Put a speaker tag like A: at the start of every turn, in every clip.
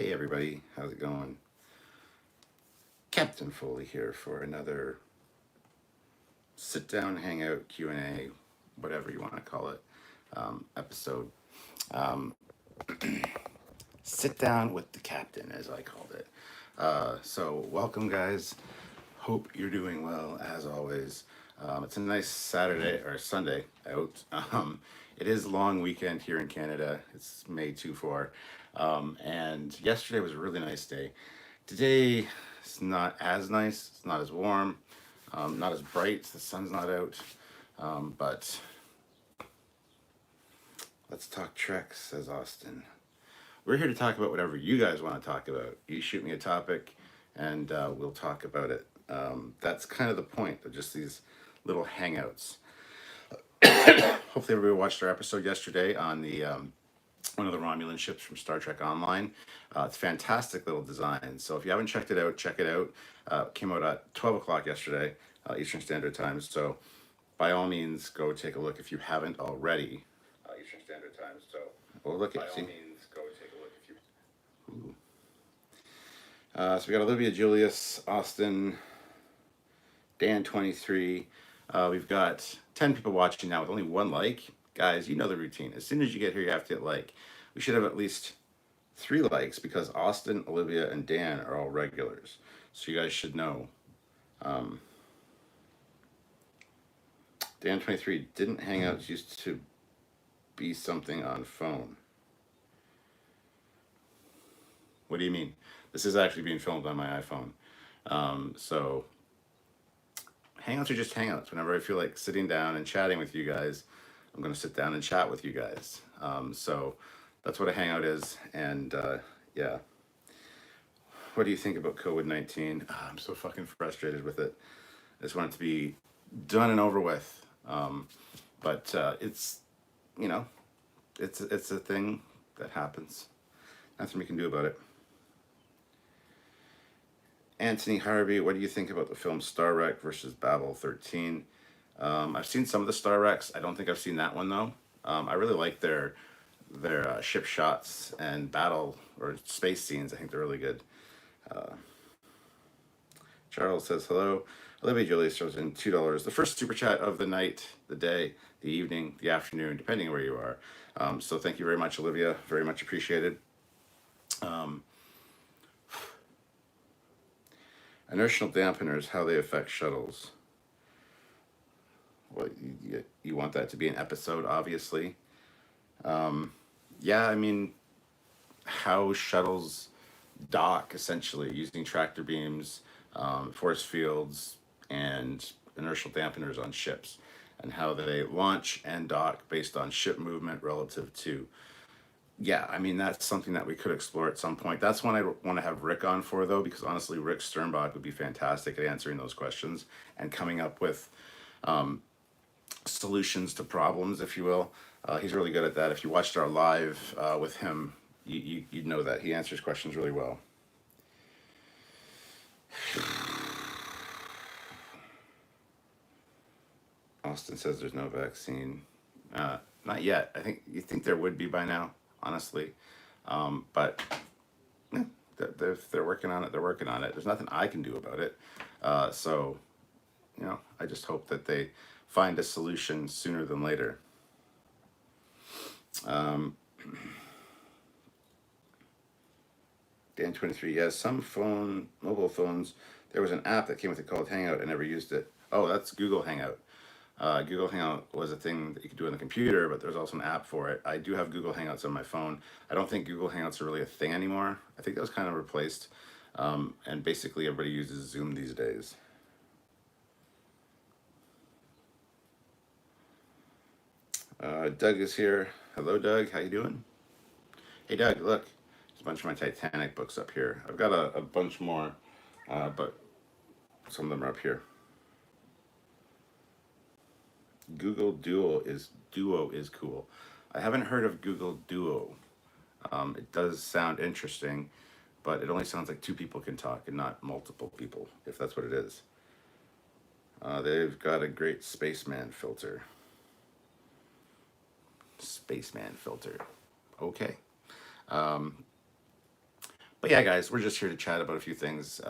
A: Hey everybody, how's it going? Captain Foley here for another sit down, hangout, Q&A, whatever you want to call it, episode. Um, sit down with the captain, as I called it. So welcome guys. Hope you're doing well as always. It's a nice Saturday or Sunday out. It is a long weekend here in Canada. It's May 2-4. And yesterday was a really nice day. Today it's not as nice. It's not as warm. Not as bright. The sun's not out. But let's talk Trek, says Austin. We're here to talk about whatever you guys want to talk about. You shoot me a topic and we'll talk about it. That's kind of the point of just these little hangouts. Hopefully everybody watched our episode yesterday on the one of the Romulan ships from Star Trek Online. It's a fantastic little design. So if you haven't checked it out, check it out. It came out at 12 o'clock yesterday, Eastern Standard Time. So by all means, go take a look if you haven't already. Eastern Standard Time. So well, look at see. By all means, go take a look if you. Ooh. So we got Olivia, Julius, Austin, Dan 23. We've got 10 people watching now with only one like. Guys, you know the routine. As soon as you get here, you have to hit like. We should have at least 3 likes because Austin, Olivia, and Dan are all regulars. So you guys should know. Dan 23 didn't Hangouts used to be something on phone. What do you mean? This is actually being filmed on my iPhone. So Hangouts are just Hangouts. Whenever I feel like sitting down and chatting with you guys, I'm going to sit down and chat with you guys. So that's what a Hangout is. And yeah. What do you think about COVID-19? I'm so fucking frustrated with it. I just want it to be done and over with. But it's, you know, it's a thing that happens. Nothing we can do about it. Anthony Harvey, what do you think about the film Star Wreck versus Babel 13? I've seen some of the Star Wrecks. I don't think I've seen that one though. I really like their ship shots and battle or space scenes. I think they're really good. Charles says hello. Olivia Julius throws in $2. The first super chat of the night, the day, the evening, the afternoon, depending on where you are. So thank you very much, Olivia. Very much appreciated. Inertial dampeners, how they affect shuttles. Well, you want that to be an episode, obviously. Yeah, I mean, how shuttles dock, essentially, using tractor beams, force fields, and inertial dampeners on ships, and how they launch and dock based on ship movement relative to. Yeah, I mean, that's something that we could explore at some point. That's one I want to have Rick on for, though, because honestly, Rick Sternbach would be fantastic at answering those questions and coming up with solutions to problems, if you will. He's really good at that. If you watched our live with him, you'd know that. He answers questions really well. Austin says there's no vaccine. Not yet. I think you think there would be by now, honestly. But yeah, they're working on it. They're working on it. There's nothing I can do about it. So, you know, I just hope that they find a solution sooner than later. Dan 23, yes, some mobile phones, there was an app that came with it called Hangout. I never used it. Oh, that's Google Hangout. Google Hangout was a thing that you could do on the computer, but there's also an app for it. I do have Google Hangouts on my phone. I don't think Google Hangouts are really a thing anymore. I think that was kind of replaced. And basically everybody uses Zoom these days. Doug is here. Hello, Doug. How you doing? Hey, Doug, look. There's a bunch of my Titanic books up here. I've got a bunch more, but some of them are up here. Google Duo is cool. I haven't heard of Google Duo. It does sound interesting, but it only sounds like 2 people can talk and not multiple people, if that's what it is. They've got a great spaceman filter. Spaceman filter. Okay. But yeah, guys, we're just here to chat about a few things.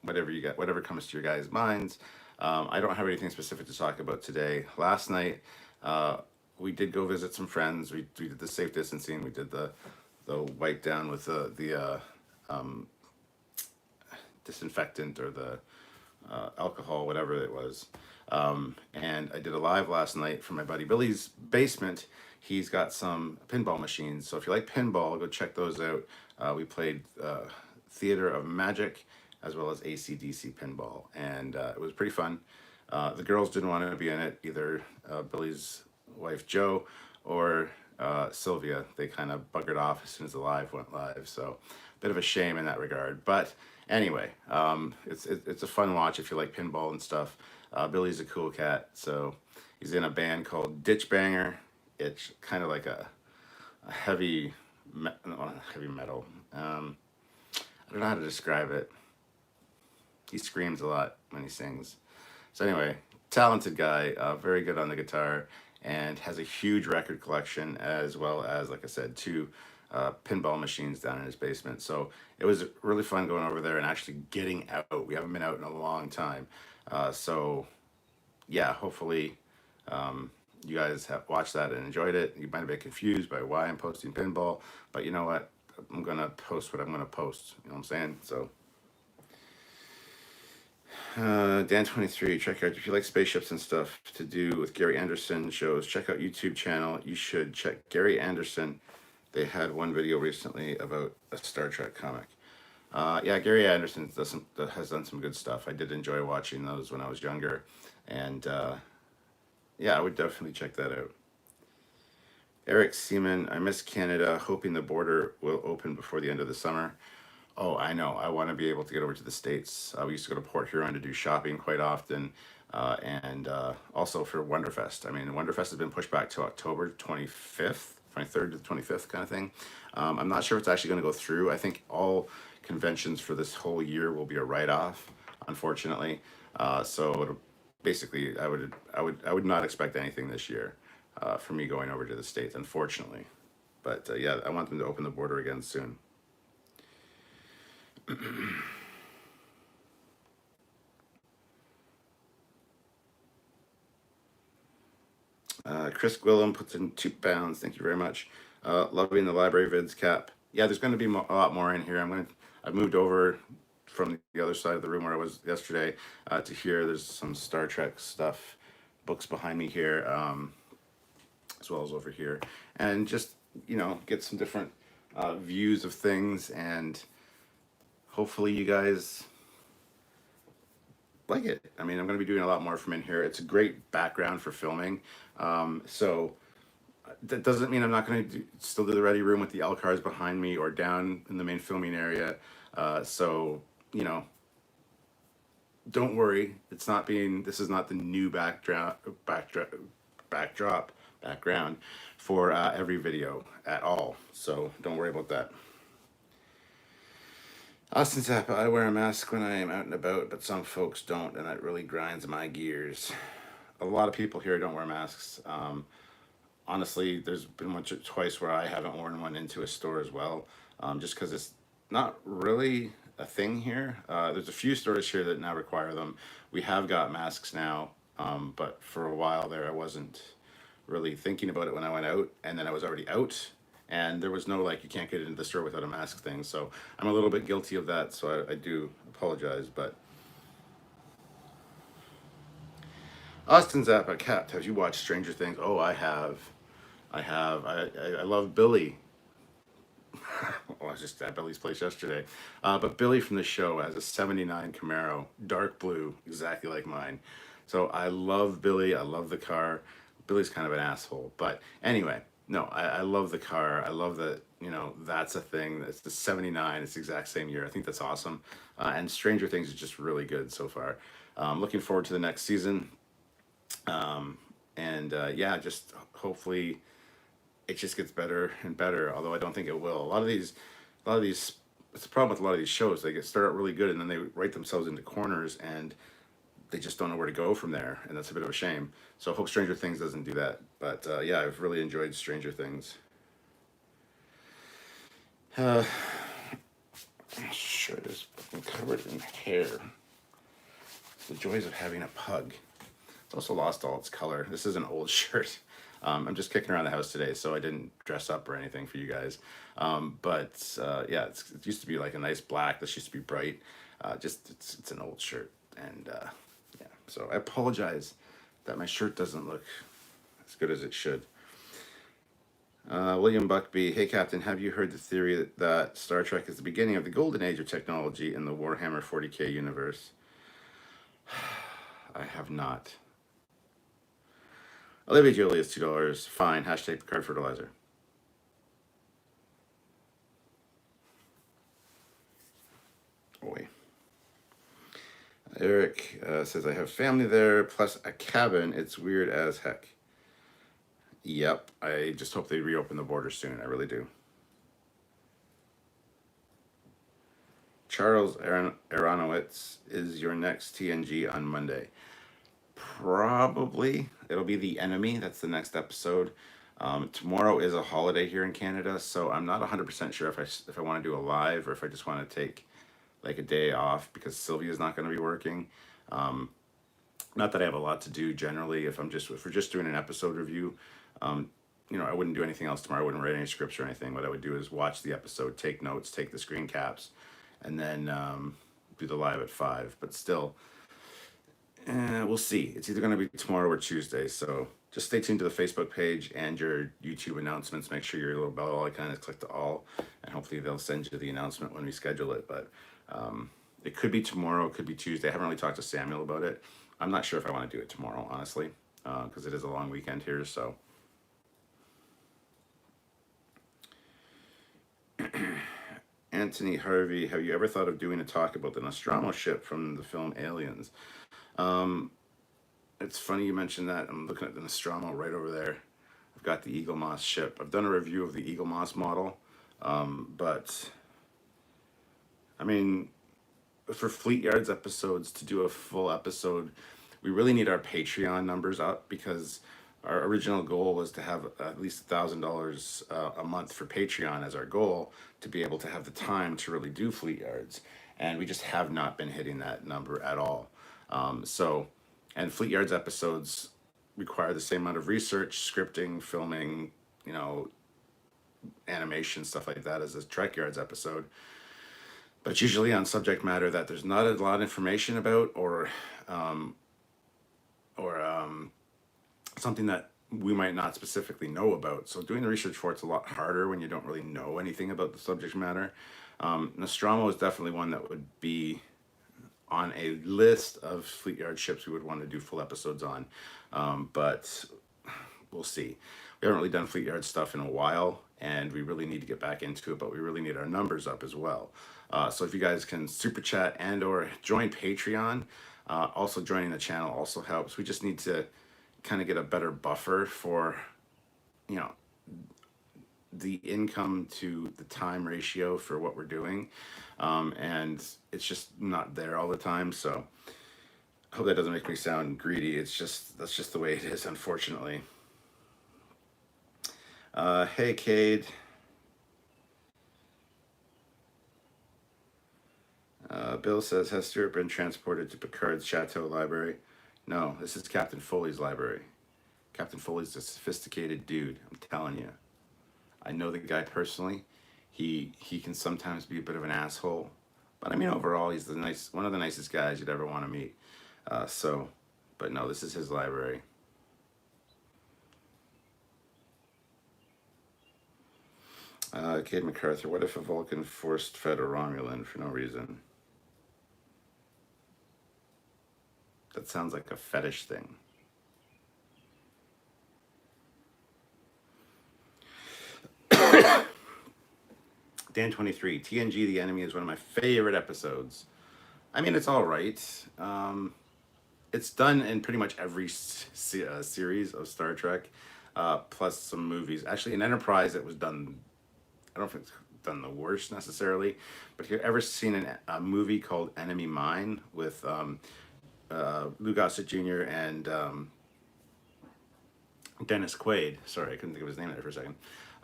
A: Whatever you got, whatever comes to your guys' minds. I don't have anything specific to talk about today. Last night, uh, we did go visit some friends. We did the safe distancing. We did the wipe down with the disinfectant or the alcohol, whatever it was. And I did a live last night from my buddy Billy's basement. He's got some pinball machines. So if you like pinball, go check those out. We played Theater of Magic as well as AC/DC pinball, and it was pretty fun. The girls didn't want to be in it, either Billy's wife Joe or Sylvia. They kind of buggered off as soon as the live went live. So bit of a shame in that regard. But anyway, it's a fun watch if you like pinball and stuff. Billy's a cool cat, so he's in a band called Ditch Banger. It's kind of like a heavy, not heavy metal. I don't know how to describe it. He screams a lot when he sings. So anyway, talented guy, very good on the guitar, and has a huge record collection as well as, like I said, two pinball machines down in his basement. So it was really fun going over there and actually getting out. We haven't been out in a long time. So yeah, hopefully you guys have watched that and enjoyed it. You might have been confused by why I'm posting pinball, but you know what? I'm gonna post what I'm gonna post. You know what I'm saying? So Dan23, Trekyards. If you like spaceships and stuff to do with Gary Anderson shows, check out YouTube channel. You should check Gary Anderson. They had one video recently about a Star Trek comic. Yeah, Gary Anderson has done some good stuff. I did enjoy watching those when I was younger, and yeah, I would definitely check that out. Eric Seaman, I miss Canada, hoping the border will open before the end of the summer. Oh, I know. I want to be able to get over to the States. We used to go to Port Huron to do shopping quite often, and also for Wonderfest. I mean, Wonderfest has been pushed back to October 25th, 23rd to the 25th kind of thing. I'm not sure if it's actually going to go through. I think all conventions for this whole year will be a write-off, unfortunately. So basically, I would not expect anything this year for me going over to the States, unfortunately. But yeah, I want them to open the border again soon. Chris Gwillem puts in £2. Thank you very much. Loving the library vids, Cap. Yeah, there's going to be a lot more in here. I've moved over from the other side of the room where I was yesterday to here. There's some Star Trek stuff, books behind me here, as well as over here, and just get some different views of things, and hopefully you guys like it. I mean, I'm going to be doing a lot more from in here. It's a great background for filming. So that doesn't mean I'm not going to still do the ready room with the L cars behind me or down in the main filming area. So, don't worry. This is not the new background for every video at all. So don't worry about that. Austin Zappa, I wear a mask when I am out and about, but some folks don't, and that really grinds my gears. A lot of people here don't wear masks. Honestly, there's been once or twice where I haven't worn one into a store as well, just because it's not really a thing here. There's a few stores here that now require them. We have got masks now, but for a while there, I wasn't really thinking about it when I went out, and then I was already out. And there was no, like, you can't get into the store without a mask thing. So I'm a little bit guilty of that. So I do apologize. But Austin Zappa, Cap, have you watched Stranger Things? Oh, I have. I love Billy. Well, I was just at Billy's place yesterday. But Billy from the show has a 79 Camaro, dark blue, exactly like mine. So I love Billy. I love the car. Billy's kind of an asshole. But anyway. No, I love the car. I love that, that's a thing. It's the 79. It's the exact same year. I think that's awesome. And Stranger Things is just really good so far. Looking forward to the next season. Yeah, just hopefully it just gets better and better, although I don't think it will. A lot of these, it's the problem with a lot of these shows. They start out really good and then they write themselves into corners and they just don't know where to go from there, and that's a bit of a shame. So I hope Stranger Things doesn't do that. But yeah, I've really enjoyed Stranger Things. My shirt is covered in hair. The joys of having a pug. It's also lost all its color. This is an old shirt. I'm just kicking around the house today, so I didn't dress up or anything for you guys. Yeah, it used to be like a nice black. This used to be bright. It's an old shirt, and yeah. So I apologize that my shirt doesn't look as good as it should. William Buckby, hey Captain, have you heard the theory that Star Trek is the beginning of the golden age of technology in the Warhammer 40k universe? I have not. Olivia Julius, $2. Fine. Hashtag Picard fertilizer. Oi. Eric says, I have family there, plus a cabin. It's weird as heck. Yep. I just hope they reopen the border soon. I really do. Charles Aronowitz, is your next TNG on Monday? Probably. It'll be The Enemy. That's the next episode. Tomorrow is a holiday here in Canada, so I'm not 100% sure if I want to do a live or if I just want to take like a day off because Sylvia's not going to be working. Not that I have a lot to do generally. If we're just doing an episode review, I wouldn't do anything else tomorrow. I wouldn't write any scripts or anything. What I would do is watch the episode, take notes, take the screen caps, and then do the live at 5. But still, we'll see. It's either going to be tomorrow or Tuesday. So just stay tuned to the Facebook page and your YouTube announcements. Make sure your little bell icon is clicked to all, and hopefully they'll send you the announcement when we schedule it. But it could be tomorrow, it could be Tuesday. I haven't really talked to Samuel about it. I'm not sure if I want to do it tomorrow, honestly, because it is a long weekend here. So Anthony Harvey, have you ever thought of doing a talk about the Nostromo ship from the film Aliens? It's funny you mentioned that. I'm looking at the Nostromo right over there. I've got the Eagle Moss ship. I've done a review of the Eagle Moss model, but I mean, for Fleet Yards episodes, to do a full episode, we really need our Patreon numbers up because our original goal was to have at least $1,000 a month for Patreon as our goal to be able to have the time to really do Fleet Yards. And we just have not been hitting that number at all. And Fleet Yards episodes require the same amount of research, scripting, filming, animation, stuff like that as a Trekyards episode. But it's usually on subject matter that there's not a lot of information about or something that we might not specifically know about. So doing the research for it's a lot harder when you don't really know anything about the subject matter. Nostromo is definitely one that would be on a list of Fleet Yard ships we would want to do full episodes on. But we'll see. We haven't really done Fleet Yard stuff in a while, and we really need to get back into it, but we really need our numbers up as well. So if you guys can super chat and or join Patreon, also joining the channel also helps. We just need to kind of get a better buffer for, the income to the time ratio for what we're doing. And it's just not there all the time. So I hope that doesn't make me sound greedy. That's just the way it is, unfortunately. Hey, Cade. Bill says, has Stuart been transported to Picard's Chateau library? No, this is Captain Foley's library. Captain Foley's a sophisticated dude, I'm telling you. I know the guy personally. He can sometimes be a bit of an asshole, but I mean overall he's one of the nicest guys you'd ever want to meet. But no, this is his library. Cade MacArthur, what if a Vulcan forced fed a Romulan for no reason? That sounds like a fetish thing. Dan23, TNG The Enemy is one of my favorite episodes. I mean, it's all right. It's done in pretty much every series of Star Trek, plus some movies. Actually, in Enterprise, it was done, I don't know if it's done the worst necessarily, but if you've ever seen a movie called Enemy Mine with Lou Gossett Jr. and Dennis Quaid. Sorry, I couldn't think of his name there for a second.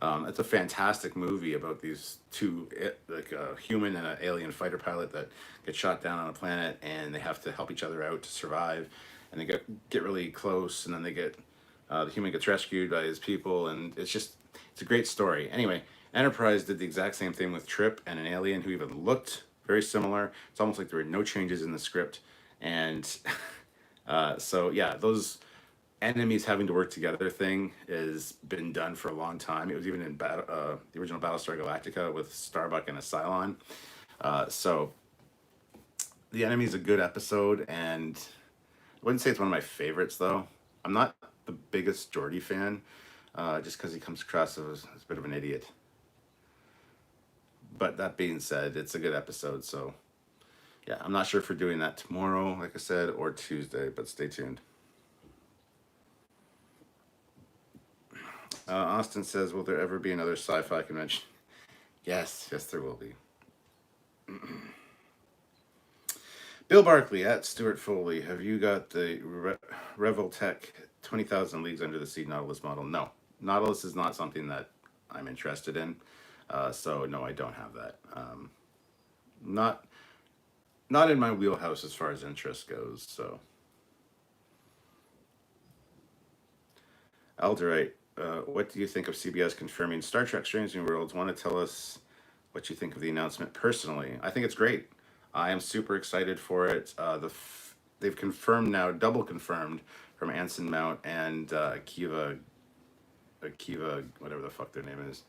A: It's a fantastic movie about these two, like a human and an alien fighter pilot that get shot down on a planet, and they have to help each other out to survive. And they get really close, and then the human gets rescued by his people, and it's a great story. Anyway, Enterprise did the exact same thing with Trip and an alien who even looked very similar. It's almost like there were no changes in the script, and so yeah, those enemies having to work together thing has been done for a long time. It was even in the original Battlestar Galactica with Starbuck and a Cylon. So the enemy's a good episode, and I wouldn't say it's one of my favorites though. I'm not the biggest Geordi fan, just because he comes across as a bit of an idiot. But that being said, it's a good episode. So yeah, I'm not sure if we're doing that tomorrow, like I said, or Tuesday, but stay tuned. Austin says, will there ever be another sci-fi convention? Yes, there will be. Bill Barkley at Stuart Foley. Have you got the Revoltech 20,000 Leagues Under the Sea Nautilus model? No. Nautilus is not something that I'm interested in. So no, I don't have that. Not in my wheelhouse as far as interest goes. So Alderite, what do you think of CBS confirming Star Trek Strange New Worlds? Want to tell us what you think of the announcement personally? I think it's great. I am super excited for it. They've confirmed now, double confirmed, from Anson Mount and Akiva, whatever the fuck their name is,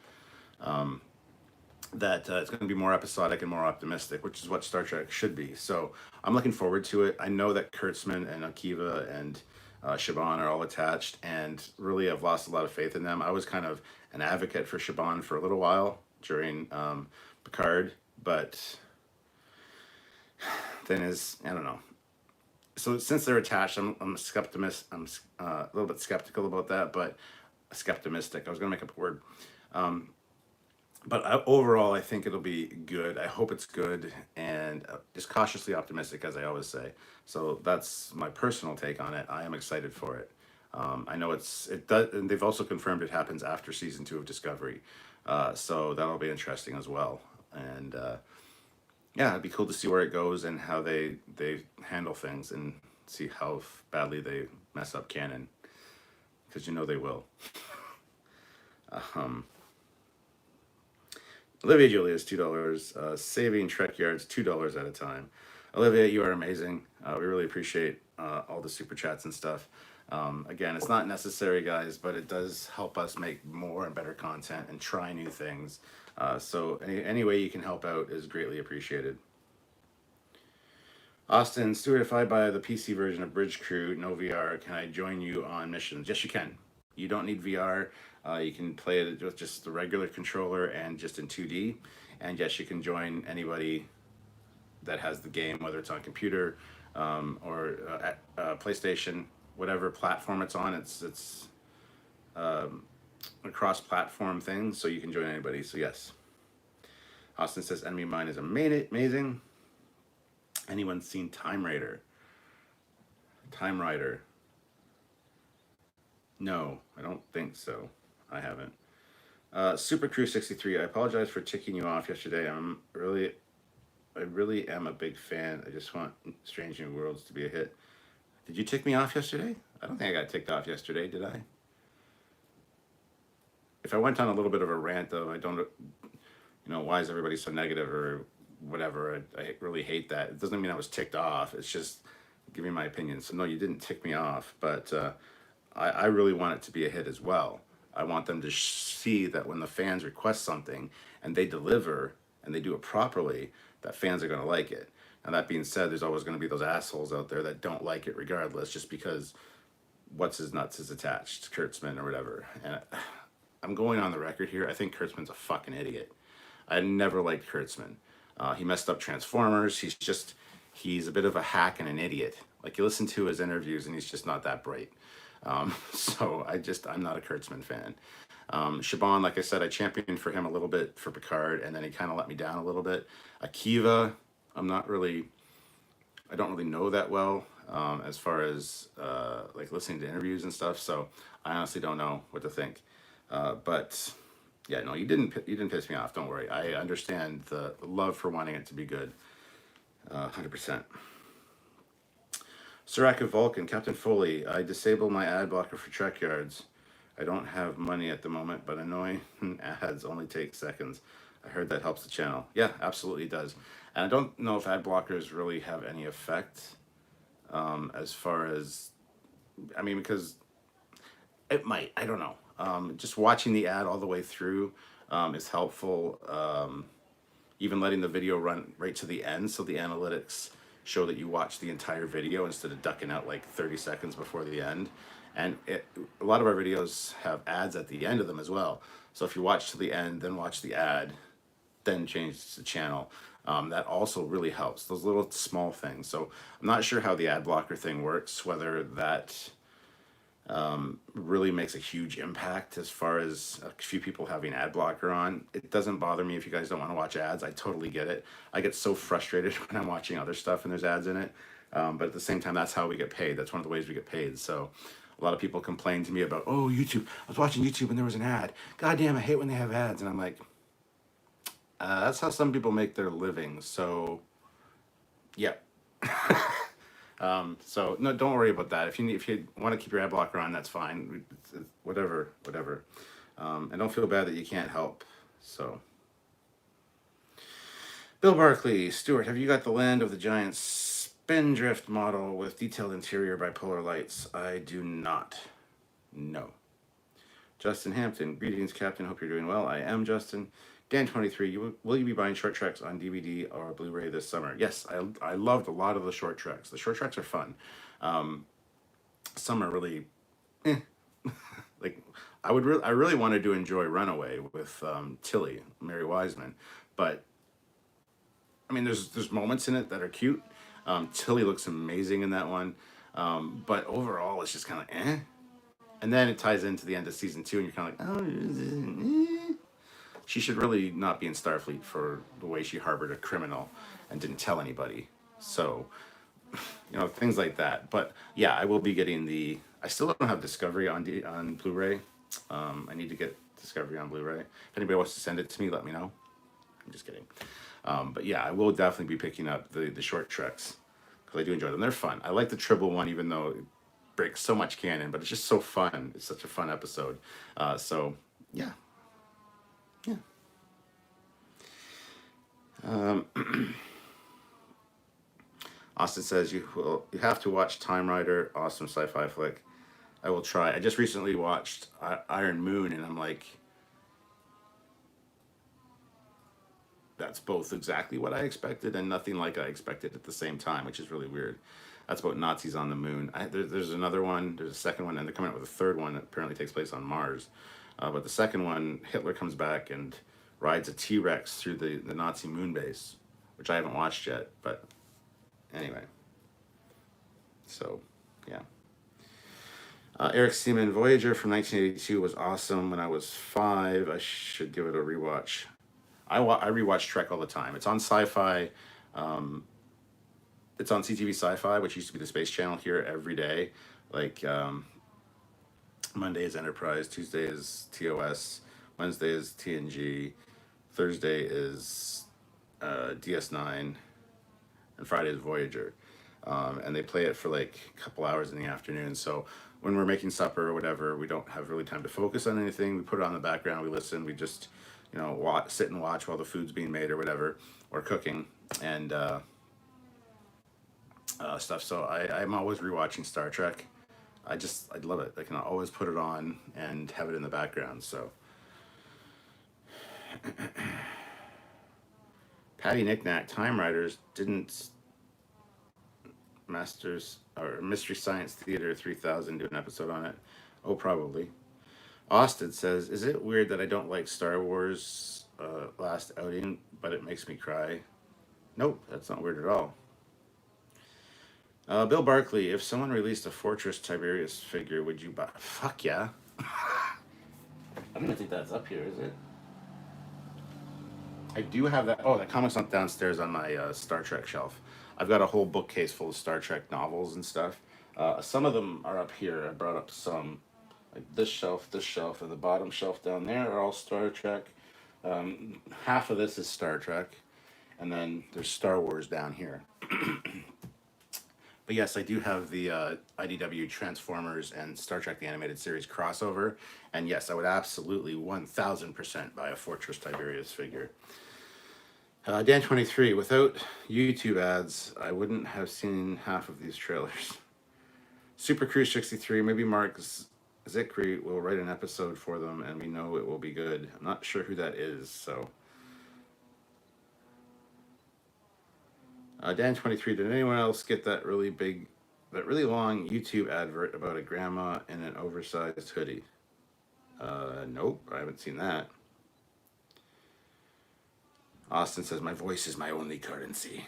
A: that it's going to be more episodic and more optimistic, which is what Star Trek should be. So I'm looking forward to it. I know that Kurtzman and Akiva and Shaban are all attached, and really I've lost a lot of faith in them. I was kind of an advocate for Shaban for a little while during Picard, but then I don't know. So since they're attached, I'm a skeptimist. I'm a little bit skeptical about that, but skeptimistic. I was gonna make up a word. But overall, I think it'll be good. I hope it's good, and just cautiously optimistic, as I always say. So that's my personal take on it. I am excited for it. I know it does, and they've also confirmed it happens after season 2 of Discovery. So that'll be interesting as well. And yeah, it'd be cool to see where it goes and how they handle things, and see how badly they mess up canon, because you know they will. Olivia Julius, $2. Saving Trekyards, $2 at a time. Olivia, you are amazing. We really appreciate all the super chats and stuff. Again, it's not necessary, guys, but it does help us make more and better content and try new things. So any way you can help out is greatly appreciated. Austin, Stuart, if I buy the PC version of Bridge Crew, no VR, can I join you on missions? Yes, you can. You don't need VR. You can play it with just the regular controller and just in 2D. And yes, you can join anybody that has the game, whether it's on computer or PlayStation, whatever platform it's on. It's a cross-platform thing, so you can join anybody. So yes. Austin says, Enemy Mine is amazing. Anyone seen Time Raider? Time Rider? No, I don't think so. I haven't. Super Crew 63. I apologize for ticking you off yesterday. I really am a big fan. I just want Strange New Worlds to be a hit. Did you tick me off yesterday? I don't think I got ticked off yesterday, did I? If I went on a little bit of a rant, though, I don't, why is everybody so negative or whatever? I really hate that. It doesn't mean I was ticked off. It's just giving my opinion. So no, you didn't tick me off, but I really want it to be a hit as well. I want them to see that when the fans request something and they deliver and they do it properly, that fans are going to like it. Now, that being said, there's always going to be those assholes out there that don't like it regardless, just because what's his nuts is attached, Kurtzman or whatever. And I'm going on the record here. I think Kurtzman's a fucking idiot. I never liked Kurtzman. He messed up Transformers. He's a bit of a hack and an idiot. Like, you listen to his interviews and he's just not that bright. So I'm not a Kurtzman fan. Shaban, like I said, I championed for him a little bit for Picard, and then he kind of let me down a little bit. Akiva, I don't really know that well, as far as, like listening to interviews and stuff. So I honestly don't know what to think. But Yeah, no, you didn't piss me off. Don't worry. I understand the love for wanting it to be good. 100%. Siraka Vulcan, Captain Foley. I disable my ad blocker for Trekyards. I don't have money at the moment, but annoying ads only take seconds. I heard that helps the channel. Yeah, absolutely does. And I don't know if ad blockers really have any effect as far as, I mean, because it might. I don't know. Just watching the ad all the way through is helpful. Even letting the video run right to the end so the analytics show that you watch the entire video instead of ducking out like 30 seconds before the end. And a lot of our videos have ads at the end of them as well. So if you watch to the end, then watch the ad, then change the channel, that also really helps. Those little small things. So I'm not sure how the ad blocker thing works, whether that really makes a huge impact as far as a few people having ad blocker on. It doesn't bother me if you guys don't want to watch ads. I totally get it. I get so frustrated when I'm watching other stuff and there's ads in it. But at the same time, that's how we get paid. That's one of the ways we get paid. So a lot of people complain to me about, oh, YouTube. I was watching YouTube and there was an ad. God damn, I hate when they have ads. And I'm like, that's how some people make their living. So, yeah. So no, don't worry about that. If you want to keep your ad blocker on, that's fine. Whatever. And don't feel bad that you can't help. So, Bill Barkley, Stuart, have you got the Land of the Giants spindrift model with detailed interior bipolar lights? I do not. No. Justin Hampton, greetings, Captain. Hope you're doing well. I am Justin. Dan23, will you be buying short treks on DVD or Blu-ray this summer? Yes, I loved a lot of the short treks. The short treks are fun. Some are really, like I really wanted to enjoy Runaway with Tilly, Mary Wiseman, but I mean, there's moments in it that are cute. Tilly looks amazing in that one, but overall it's just kind of eh. And then it ties into the end of season 2, and you're kind of like, oh. She should really not be in Starfleet for the way she harbored a criminal and didn't tell anybody. So, things like that. But yeah, I will be getting I still don't have Discovery on Blu-ray. I need to get Discovery on Blu-ray. If anybody wants to send it to me, let me know. I'm just kidding. But yeah, I will definitely be picking up the short treks because I do enjoy them. They're fun. I like the Tribble one, even though it breaks so much canon, but it's just so fun. It's such a fun episode. So yeah. Yeah. Austin says you have to watch Time Rider, awesome sci-fi flick. I will try. I just recently watched Iron Moon, and I'm like, that's both exactly what I expected and nothing like I expected at the same time, which is really weird. That's about Nazis on the moon. There's another one. There's a second one, and they're coming out with a third one that apparently takes place on Mars. But the second one, Hitler comes back and rides a T-Rex through the Nazi moon base, which I haven't watched yet. But anyway, so yeah. Eric Seaman, Voyager from 1982 was awesome when I was 5. I should give it a rewatch. I rewatch Trek all the time. It's on Sci-Fi. It's on CTV Sci-Fi, which used to be the Space Channel here every day. Like Monday is Enterprise, Tuesday is TOS, Wednesday is TNG, Thursday is DS9, and Friday is Voyager. And they play it for like a couple hours in the afternoon. So when we're making supper or whatever, we don't have really time to focus on anything. We put it on the background, we listen, we just, sit and watch while the food's being made or whatever, or cooking and stuff. So I'm always rewatching Star Trek. I love it. I can always put it on and have it in the background. So Patty Knickknack, Time Riders didn't Masters or Mystery Science Theater 3000 do an episode on it? Oh, probably. Austin says, is it weird that I don't like Star Wars Last Outing, but it makes me cry? Nope, that's not weird at all. Bill Barkley, if someone released a Fortress Tiberius figure, would you buy? Fuck yeah. I don't even think that's up here, is it? I do have that. Oh, that comic's not downstairs on my Star Trek shelf. I've got a whole bookcase full of Star Trek novels and stuff. Some of them are up here. I brought up some Like this shelf, and the bottom shelf down there are all Star Trek. Half of this is Star Trek, and then there's Star Wars down here. But yes, I do have the IDW Transformers and Star Trek the Animated Series crossover, and yes, I would absolutely 1000% buy a Fortress Tiberius figure. Dan23, without YouTube ads, I wouldn't have seen half of these trailers. Super Cruise 63, maybe Mark Zickery will write an episode for them, and we know it will be good. I'm not sure who that is, so. Dan23, did anyone else get that really long YouTube advert about a grandma in an oversized hoodie? Nope, I haven't seen that. Austin says, my voice is my only currency.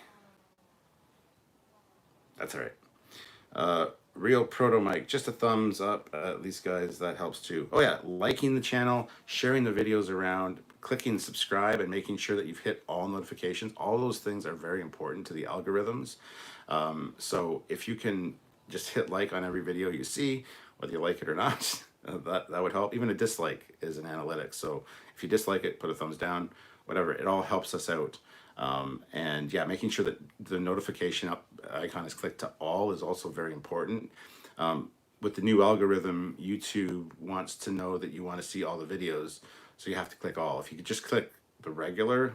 A: That's all right. Real Proto Mike, just a thumbs up, at least, guys. That helps too. Oh yeah, liking the channel, sharing the videos around, clicking subscribe, and making sure that you've hit all notifications. All those things are very important to the algorithms. So if you can just hit like on every video you see, whether you like it or not, that would help. Even a dislike is an analytic. So if you dislike it, put a thumbs down, whatever. It all helps us out. And yeah, making sure that the notification icon is clicked to all is also very important. With the new algorithm, YouTube wants to know that you want to see all the videos, so you have to click all. If you could just click the regular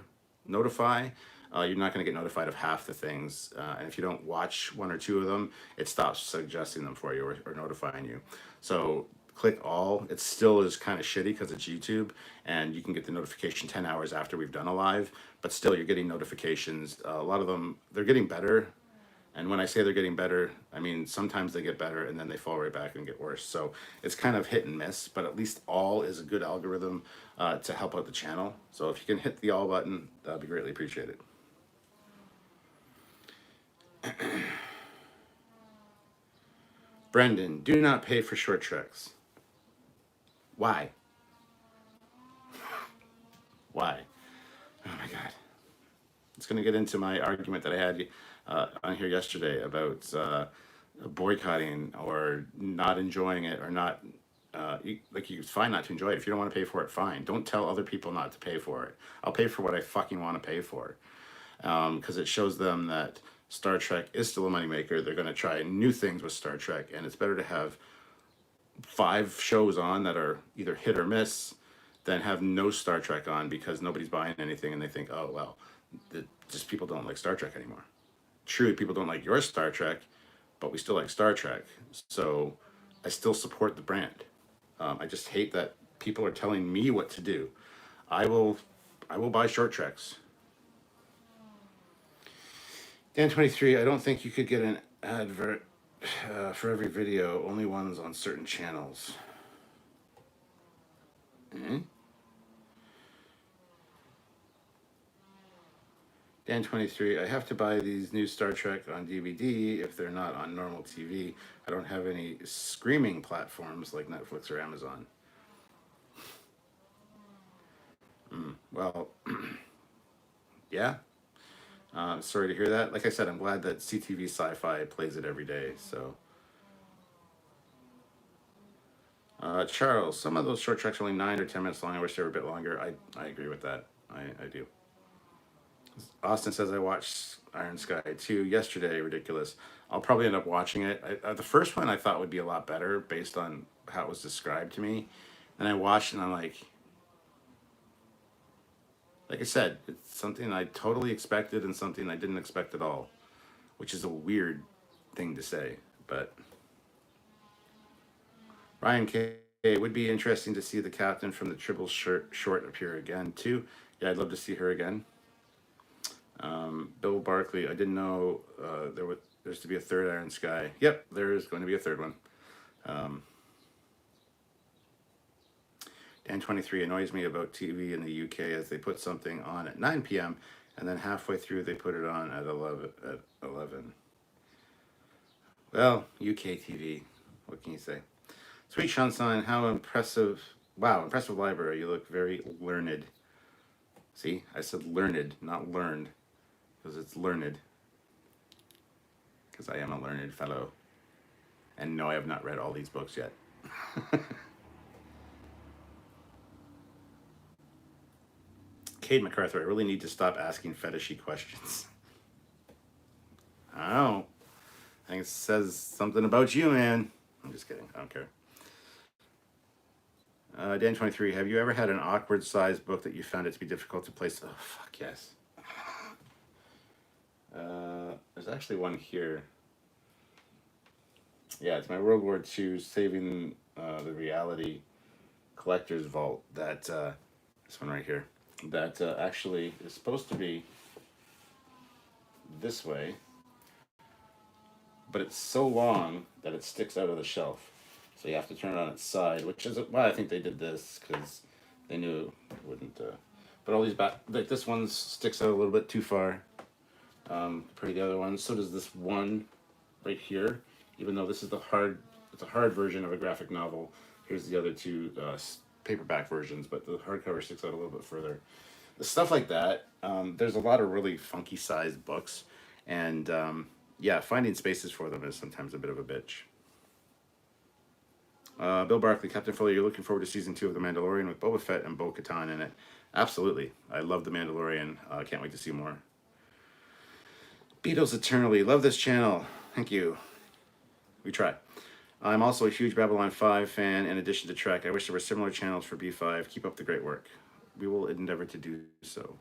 A: notify, you're not going to get notified of half the things. And if you don't watch one or two of them, it stops suggesting them for you or notifying you. So click all. It still is kind of shitty because it's YouTube, and you can get the notification 10 hours after we've done a live, but still you're getting notifications. A lot of them, they're getting better. And when I say they're getting better, I mean sometimes they get better and then they fall right back and get worse. So it's kind of hit and miss, but at least all is a good algorithm to help out the channel. So if you can hit the all button, that'd be greatly appreciated. Brendan, do not pay for short treks. Why? Why? Oh my God. It's going to get into my argument that I had on here yesterday about boycotting or not enjoying it or not. It's fine not to enjoy it. If you don't want to pay for it, fine. Don't tell other people not to pay for it. I'll pay for what I fucking want to pay for. Because it shows them that Star Trek is still a moneymaker. They're going to try new things with Star Trek, and it's better to have 5 shows on that are either hit or miss than have no Star Trek on because nobody's buying anything and they think, oh, well, just people don't like Star Trek anymore. True, people don't like your Star Trek, but we still like Star Trek. So I still support the brand. I just hate that people are telling me what to do. I will buy short treks. Dan23, I don't think you could get an advert for every video, only ones on certain channels. Dan23, I have to buy these new Star Trek on DVD if they're not on normal TV. I don't have any streaming platforms like Netflix or Amazon. Well, yeah. Sorry to hear that. Like I said, I'm glad that CTV Sci-Fi plays it every day. So, Charles, some of those short treks are only 9 or 10 minutes long. I wish they were a bit longer. I agree with that. I do. Austin says I watched Iron Sky 2 yesterday. Ridiculous. I'll probably end up watching it. The first one I thought would be a lot better based on how it was described to me. And I watched it and I'm like I said, it's something I totally expected and something I didn't expect at all, which is a weird thing to say. But Ryan K, it would be interesting to see the captain from the Tribble short appear again too. Yeah, I'd love to see her again. Bill Barkley, I didn't know there's to be a third Iron Sky. Yep, there is going to be a third one. Dan23 annoys me about TV in the UK as they put something on at 9 p.m. and then halfway through they put it on at 11. Well, UK TV, what can you say? Sweet Shansan, how impressive. Wow, impressive library. You look very learned. See, I said learned, not learned, because it's learned. Because I am a learned fellow. And no, I have not read all these books yet. Cade MacArthur, I really need to stop asking fetishy questions. I don't know. I think it says something about you, man. I'm just kidding. I don't care. Dan23, have you ever had an awkward sized book that you found it to be difficult to place? Oh, fuck yes. There's actually one here. Yeah, it's my World War II Saving the Reality Collector's Vault. This one right here. That actually is supposed to be this way, but it's so long that it sticks out of the shelf. So you have to turn it on its side, which is why I think they did this, because they knew it wouldn't. But all these back, like this one sticks out a little bit too far. Pretty the other ones. So does this one right here. Even though this is it's a hard version of a graphic novel. Here's the other two paperback versions, but the hardcover sticks out a little bit further. Stuff like that. There's a lot of really funky sized books, and yeah, finding spaces for them is sometimes a bit of a bitch. Bill Barkley, Captain Foley, you're looking forward to season 2 of The Mandalorian with Boba Fett and Bo-Katan in it. Absolutely. I love The Mandalorian. Can't wait to see more. Beatles Eternally. Love this channel. Thank you. We try. I'm also a huge Babylon 5 fan in addition to Trek. I wish there were similar channels for B5. Keep up the great work. We will endeavor to do so.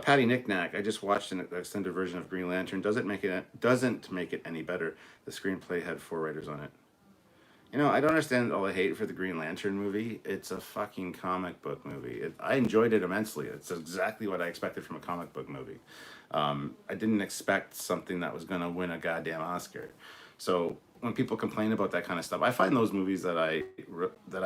A: Patty Knickknack, I just watched an extended version of Green Lantern. Doesn't make it any better. The screenplay had 4 writers on it. You know, I don't understand all the hate for the Green Lantern movie. It's a fucking comic book movie. I enjoyed it immensely. It's exactly what I expected from a comic book movie. I didn't expect something that was going to win a goddamn Oscar. So when people complain about that kind of stuff, I find those movies that I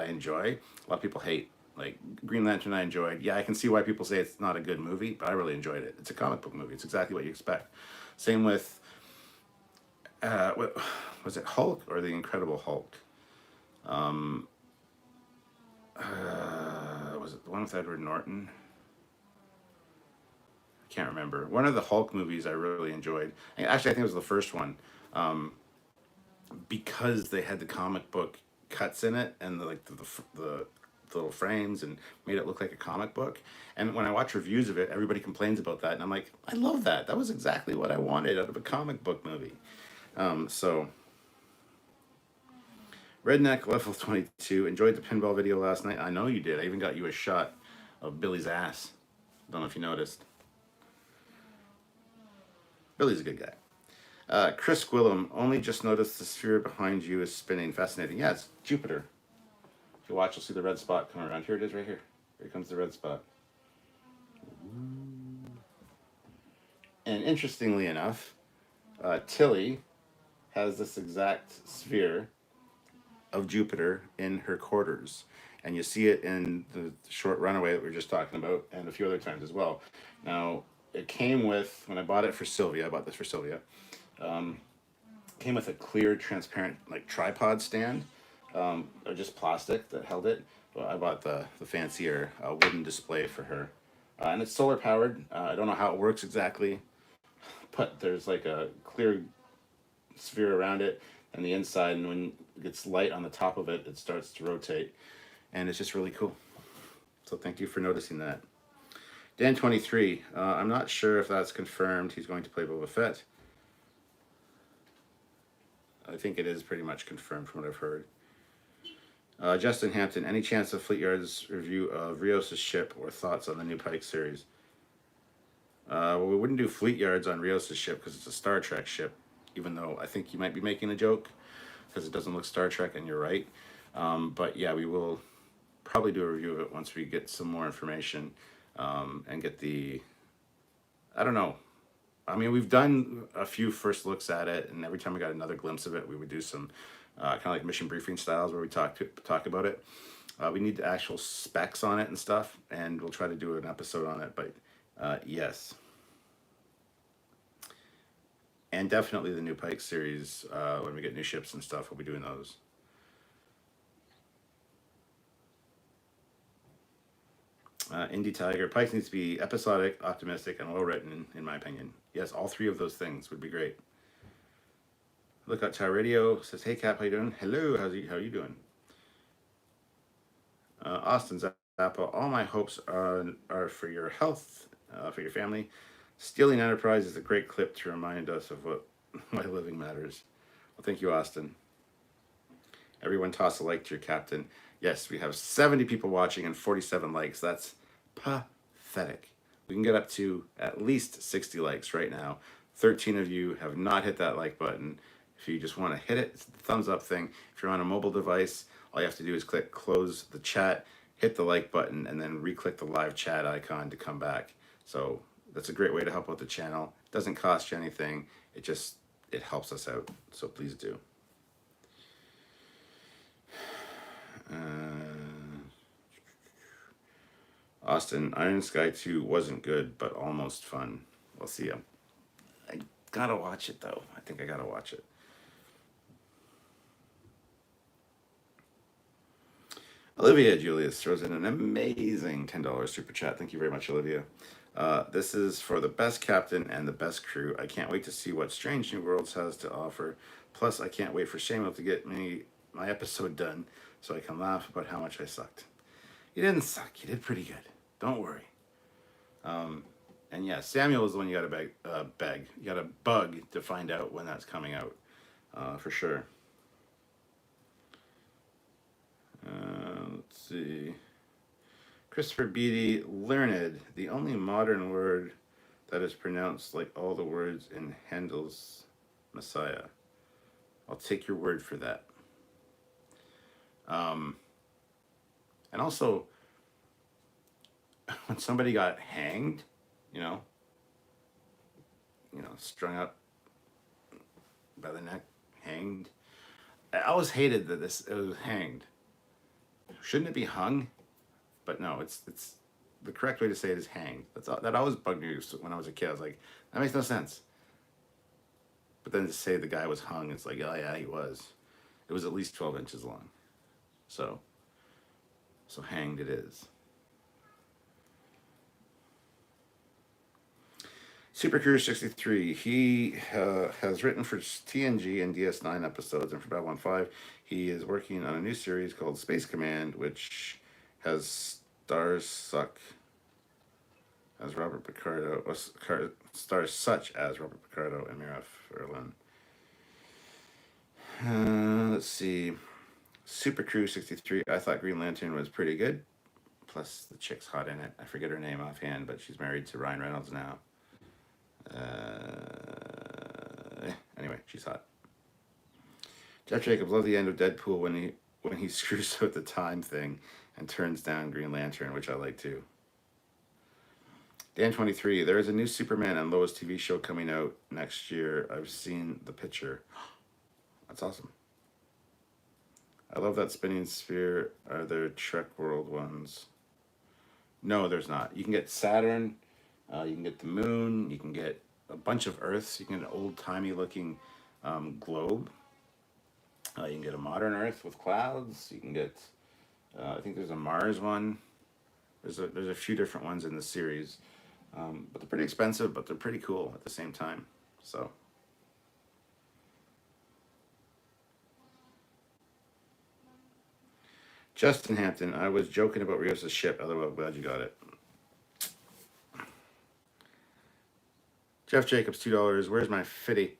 A: enjoy, a lot of people hate. Like Green Lantern, I enjoyed. Yeah, I can see why people say it's not a good movie, but I really enjoyed it. It's a comic book movie. It's exactly what you expect. Same with, what was it, Hulk or The Incredible Hulk? Was it the one with Edward Norton? I can't remember. One of the Hulk movies I really enjoyed. Actually, I think it was the first one, because they had the comic book cuts in it and the little frames and made it look like a comic book. And when I watch reviews of it, everybody complains about that, and I'm like, I love that. That was exactly what I wanted out of a comic book movie. So. Redneck Level 22. Enjoyed the pinball video last night. I know you did. I even got you a shot of Billy's ass. Don't know if you noticed. Billy's a good guy. Chris Gwillem. Only just noticed the sphere behind you is spinning. Fascinating. Yeah, it's Jupiter. If you watch, you'll see the red spot coming around. Here it is right here. Here comes the red spot. And interestingly enough, Tilly has this exact sphere of Jupiter in her quarters, and you see it in the short Runaway that we were just talking about, and a few other times as well. Now, it came with, when I bought it for Sylvia, I bought this for Sylvia, came with a clear, transparent, like tripod stand, or just plastic that held it. But I bought the fancier wooden display for her, and it's solar powered. I don't know how it works exactly, but there's like a clear sphere around it and the inside, and when it gets light on the top of it, it starts to rotate, and it's just really cool. So thank you for noticing that. Dan23, I'm not sure if that's confirmed he's going to play Boba Fett. I think it is pretty much confirmed from what I've heard. Justin Hampton, any chance of Fleetyard's review of Rios' ship or thoughts on the new Pike series? Well, we wouldn't do Fleetyards on Rios' ship because it's a Star Trek ship, even though I think you might be making a joke because it doesn't look Star Trek, and you're right. But yeah, we will probably do a review of it once we get some more information and get the, I don't know. I mean, we've done a few first looks at it, and every time we got another glimpse of it, we would do some kind of like mission briefing styles where we talk about it. We need the actual specs on it and stuff, and we'll try to do an episode on it. But yes. And definitely the new Pike series, when we get new ships and stuff, we'll be doing those. Indie Tiger. Pike needs to be episodic, optimistic, and well-written, in my opinion. Yes, all 3 of those things would be great. Look at Tower Radio. Says, hey, Cap, how you doing? Hello, how you doing? Austin's Zappa. All my hopes are for your health, for your family. Stealing Enterprise is a great clip to remind us of what why living matters. Well, thank you, Austin. Everyone toss a like to your captain. Yes, we have 70 people watching and 47 likes. That's pathetic. We can get up to at least 60 likes right now. 13 of you have not hit that like button. If you just want to hit it, it's the thumbs up thing. If you're on a mobile device, all you have to do is click close the chat, hit the like button, and then re-click the live chat icon to come back. So that's a great way to help out the channel. It doesn't cost you anything. It helps us out. So please do. Austin, Iron Sky 2 wasn't good, but almost fun. We'll see. I gotta watch it, though. I think I gotta watch it. Olivia Julius throws in an amazing $10 super chat. Thank you very much, Olivia. This is for the best captain and the best crew. I can't wait to see what Strange New Worlds has to offer. Plus, I can't wait for Samuel to get my episode done so I can laugh about how much I sucked. You didn't suck. You did pretty good. Don't worry. And yeah, Samuel is the one you gotta beg. You gotta bug to find out when that's coming out, for sure. Let's see. Christopher Beatty, learned, the only modern word that is pronounced like all the words in Handel's Messiah. I'll take your word for that. And also, when somebody got hanged, you know, strung up by the neck, hanged. I always hated that it was hanged. Shouldn't it be hung? But no, it's the correct way to say it is hanged. That always bugged me when I was a kid. I was like, that makes no sense. But then to say the guy was hung, it's like, oh yeah, he was. It was at least 12 inches long. So hanged it is. Super Cruise 63, he has written for TNG and DS9 episodes, and for Babylon 5, he is working on a new series called Space Command, which has stars such as Robert Picardo and Mira Furlan. Let's see. Super Crew 63, I thought Green Lantern was pretty good. Plus, the chick's hot in it. I forget her name offhand, but she's married to Ryan Reynolds now. Anyway, she's hot. Jeff Jacobs, love the end of Deadpool when he screws out the time thing and turns down Green Lantern, which I like too. Dan23, there is a new Superman and Lois TV show coming out next year. I've seen the picture. That's awesome. I love that spinning sphere. Are there Trek World ones? No, there's not. You can get Saturn. You can get the moon. You can get a bunch of Earths. You can get an old-timey looking globe. You can get a modern Earth with clouds. You can get, I think there's a Mars one. There's a few different ones in the series. But they're pretty expensive, but they're pretty cool at the same time. So. Justin Hampton, I was joking about Rios' ship. Otherwise, glad you got it. Jeff Jacobs, $2. Where's my fitty?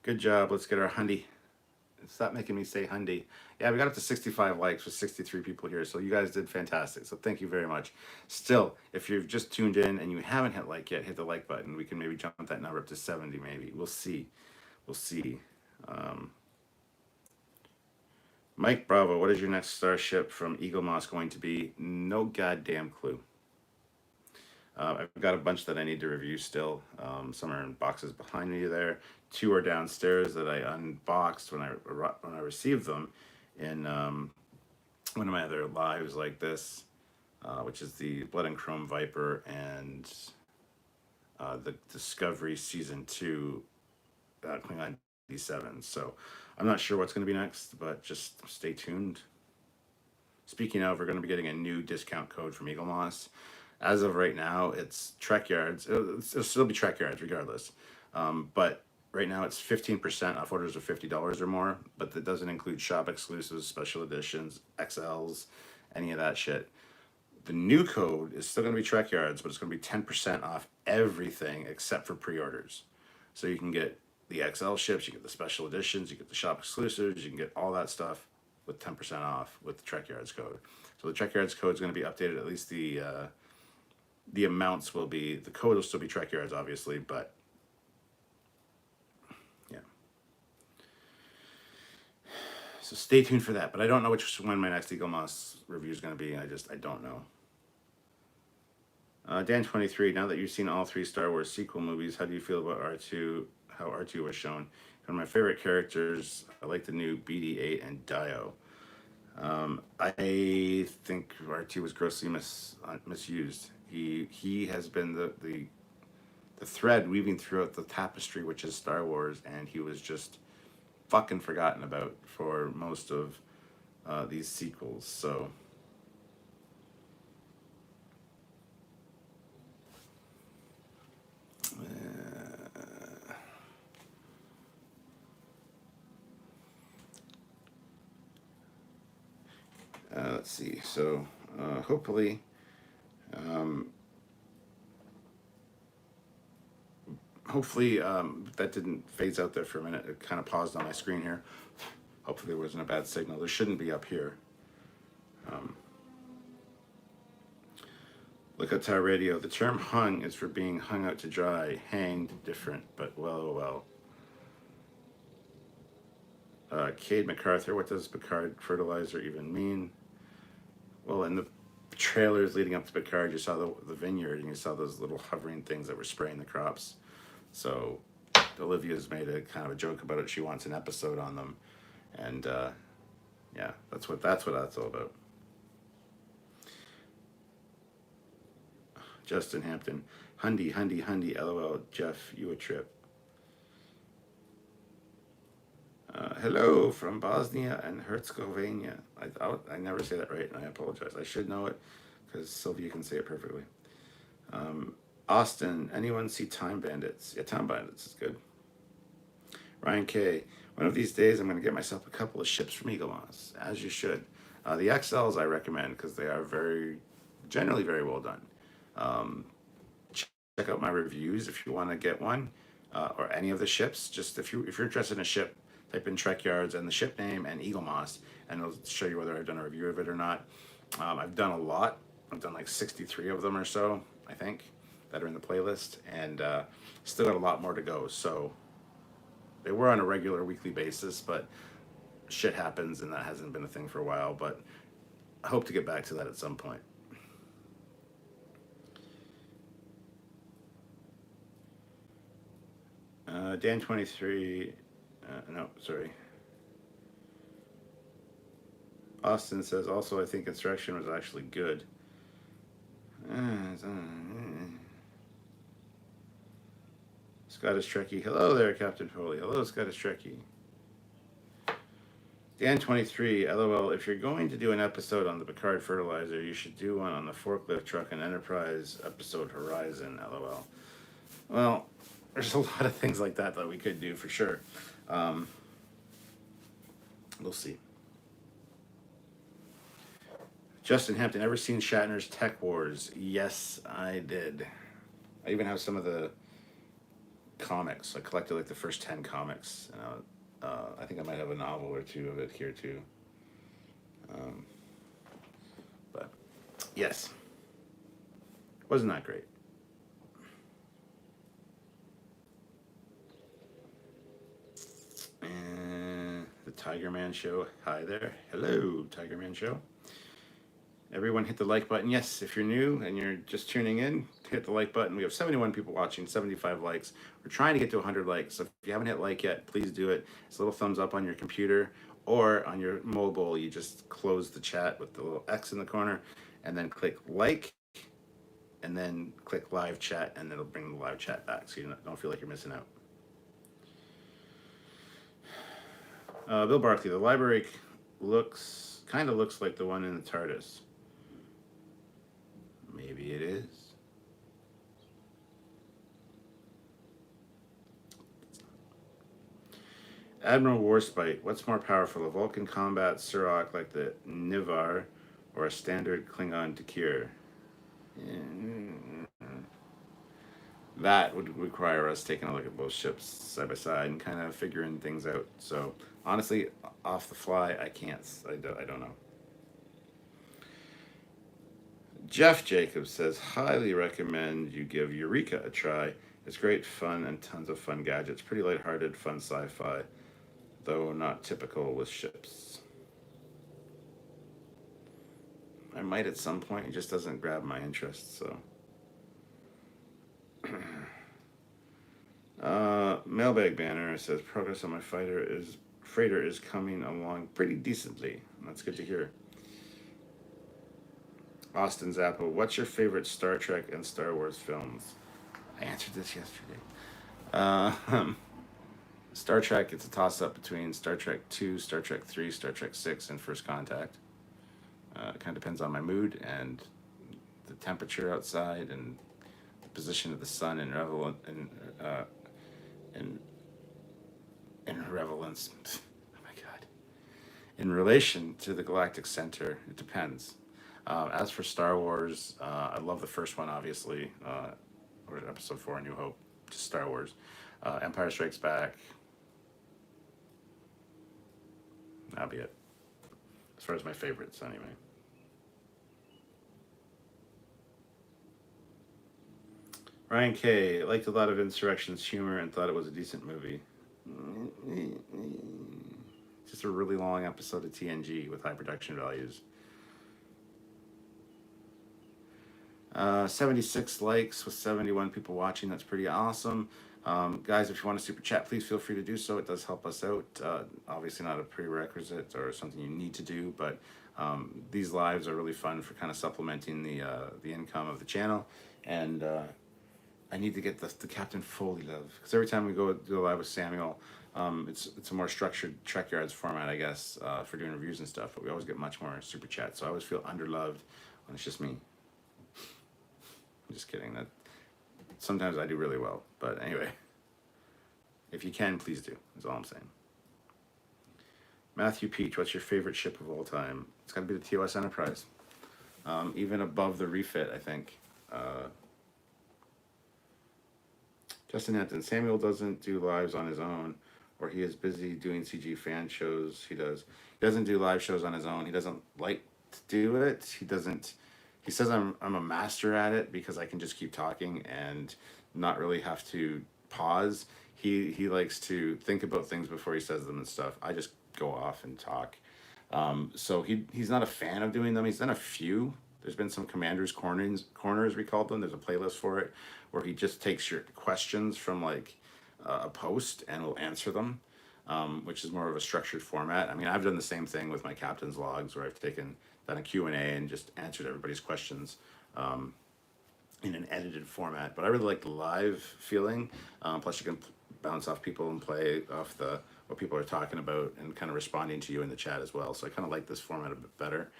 A: Good job. Let's get our hundy. Stop making me say hundy. Yeah, we got up to 65 likes with 63 people here, so you guys did fantastic. So thank you very much. Still, if you've just tuned in and you haven't hit like yet, hit the like button. We can maybe jump that number up to 70 maybe. We'll see. We'll see. Mike Bravo, what is your next starship from Eagle Moss going to be? No goddamn clue. I've got a bunch that I need to review still. Some are in boxes behind me there. 2 are downstairs that I unboxed when I received them in one of my other lives like this, which is the Blood and Chrome Viper and the Discovery Season 2 Klingon D7. So I'm not sure what's going to be next, but just stay tuned. Speaking of, we're going to be getting a new discount code from Eagle Moss. As of right now, it's Trekyards. It'll still be Trekyards regardless. But right now it's 15% off orders of $50 or more, but that doesn't include shop exclusives, special editions, XLs, any of that shit. The new code is still going to be Trekyards, but it's going to be 10% off everything except for pre-orders. So you can get the XL ships, you get the special editions, you get the shop exclusives, you can get all that stuff with 10% off with the Trekyards code. So the Trekyards code is going to be updated. At least the amounts will be, the code will still be Trekyards, obviously, but yeah. So stay tuned for that. But I don't know which one my next Eagle Moss review is going to be. I don't know. Dan23, now that you've seen all 3 Star Wars sequel movies, how do you feel about R2, how R2 was shown? One of my favorite characters, I like the new BD-8 and Dio. I think R2 was grossly misused. He has been the thread weaving throughout the tapestry, which is Star Wars, and he was just fucking forgotten about for most of these sequels, so... let's see. So hopefully, that didn't phase out there for a minute. It kind of paused on my screen here. Hopefully there wasn't a bad signal. There shouldn't be up here. Look at Tower Radio. The term hung is for being hung out to dry. Hanged, different, but well, oh well. Cade MacArthur, what does Picard fertilizer even mean? Well, in the trailers leading up to Picard, you saw the vineyard and you saw those little hovering things that were spraying the crops. So Olivia's made a kind of a joke about it. She wants an episode on them. And yeah, that's what that's all about. Justin Hampton, Hundy, LOL, Jeff, you a trip. Hello from Bosnia and Herzegovina. I never say that right, and I apologize. I should know it because Sylvia can say it perfectly. Austin, anyone see Time Bandits? Yeah, Time Bandits is good. Ryan K, one of these days I'm going to get myself a couple of ships from Eagle Moss, as you should. The XLs I recommend because they are generally very well done. Check out my reviews if you want to get one, or any of the ships. Just if you're interested in a ship, type in Trekyards and the ship name and Eagle Moss, and it'll show you whether I've done a review of it or not. I've done a lot. I've done like 63 of them or so, I think, that are in the playlist, and still got a lot more to go. So they were on a regular weekly basis, but shit happens, and that hasn't been a thing for a while. But I hope to get back to that at some point. Dan23, no, sorry. Austin says, also, I think Insurrection was actually good. Scottish Trekkie. Hello there, Captain Foley. Hello, Scottish Trekkie. Dan23, LOL, if you're going to do an episode on the Picard fertilizer, you should do one on the forklift truck and Enterprise episode Horizon, LOL. Well, there's a lot of things like that we could do for sure. We'll see. Justin Hampton, ever seen Shatner's Tech Wars? Yes, I did. I even have some of the comics. I collected like the first 10 comics. I think I might have a novel or two of it here too. But yes, wasn't that great. And the Tigerman Show. Hi there. Hello, Tigerman Show. Everyone hit the like button. Yes, if you're new and you're just tuning in, hit the like button. We have 71 people watching, 75 likes. We're trying to get to 100 likes. So if you haven't hit like yet, please do it. It's a little thumbs up on your computer or on your mobile. You just close the chat with the little X in the corner and then click like and then click live chat, and it'll bring the live chat back so you don't feel like you're missing out. Bill Barkley, the library kind of looks like the one in the TARDIS. Maybe it is. Admiral Warspite, what's more powerful, a Vulcan combat Surak like the Nivar or a standard Klingon Dakir? That would require us taking a look at both ships side by side and kind of figuring things out. So honestly, off the fly, I can't. I don't know. Jeff Jacobs says, highly recommend you give Eureka a try. It's great fun and tons of fun gadgets. Pretty lighthearted, fun sci-fi, though not typical with ships. I might at some point. It just doesn't grab my interest. So, mailbag banner says progress on my freighter is coming along pretty decently. That's good to hear. Austin Zappa, what's your favorite Star Trek and Star Wars films? I answered this yesterday. Star Trek, it's a toss up between Star Trek 2, Star Trek 3, Star Trek 6, and First Contact. It kind of depends on my mood and the temperature outside and the position of the sun and relevance. Oh my god! In relation to the galactic center, it depends. As for Star Wars, I love the first one, obviously, or Episode 4, A New Hope, just Star Wars. Empire Strikes Back. That'll be it. As far as my favorites, anyway. Ryan K. liked a lot of Insurrection's humor and thought it was a decent movie. Just a really long episode of TNG with high production values. 76 likes with 71 people watching. That's pretty awesome. Guys, if you want to super chat, please feel free to do so. It does help us out. Obviously not a prerequisite or something you need to do, but these lives are really fun for kind of supplementing the income of the channel. And I need to get the Captain Foley love, because every time we go do a live with Samuel, it's a more structured Trekyards format, I guess, for doing reviews and stuff. But we always get much more super chat, so I always feel underloved when it's just me. I'm just kidding. That sometimes I do really well, but anyway, if you can, please do. That's all I'm saying. Matthew Peach, what's your favorite ship of all time? It's got to be the TOS Enterprise. Even above the refit, I think. Justin Hampton, Samuel doesn't do lives on his own, or he is busy doing CG fan shows. He doesn't do live shows on his own. He doesn't like to do it. He says I'm a master at it because I can just keep talking and not really have to pause. He likes to think about things before he says them and stuff. I just go off and talk. So he's not a fan of doing them. He's done a few. There's been some Commander's Corners, we called them. There's a playlist for it where he just takes your questions from like a post and will answer them, which is more of a structured format. I mean, I've done the same thing with my captain's logs where I've done a Q&A and just answered everybody's questions in an edited format. But I really like the live feeling. Plus, you can bounce off people and play off what people are talking about and kind of responding to you in the chat as well. So I kind of like this format a bit better.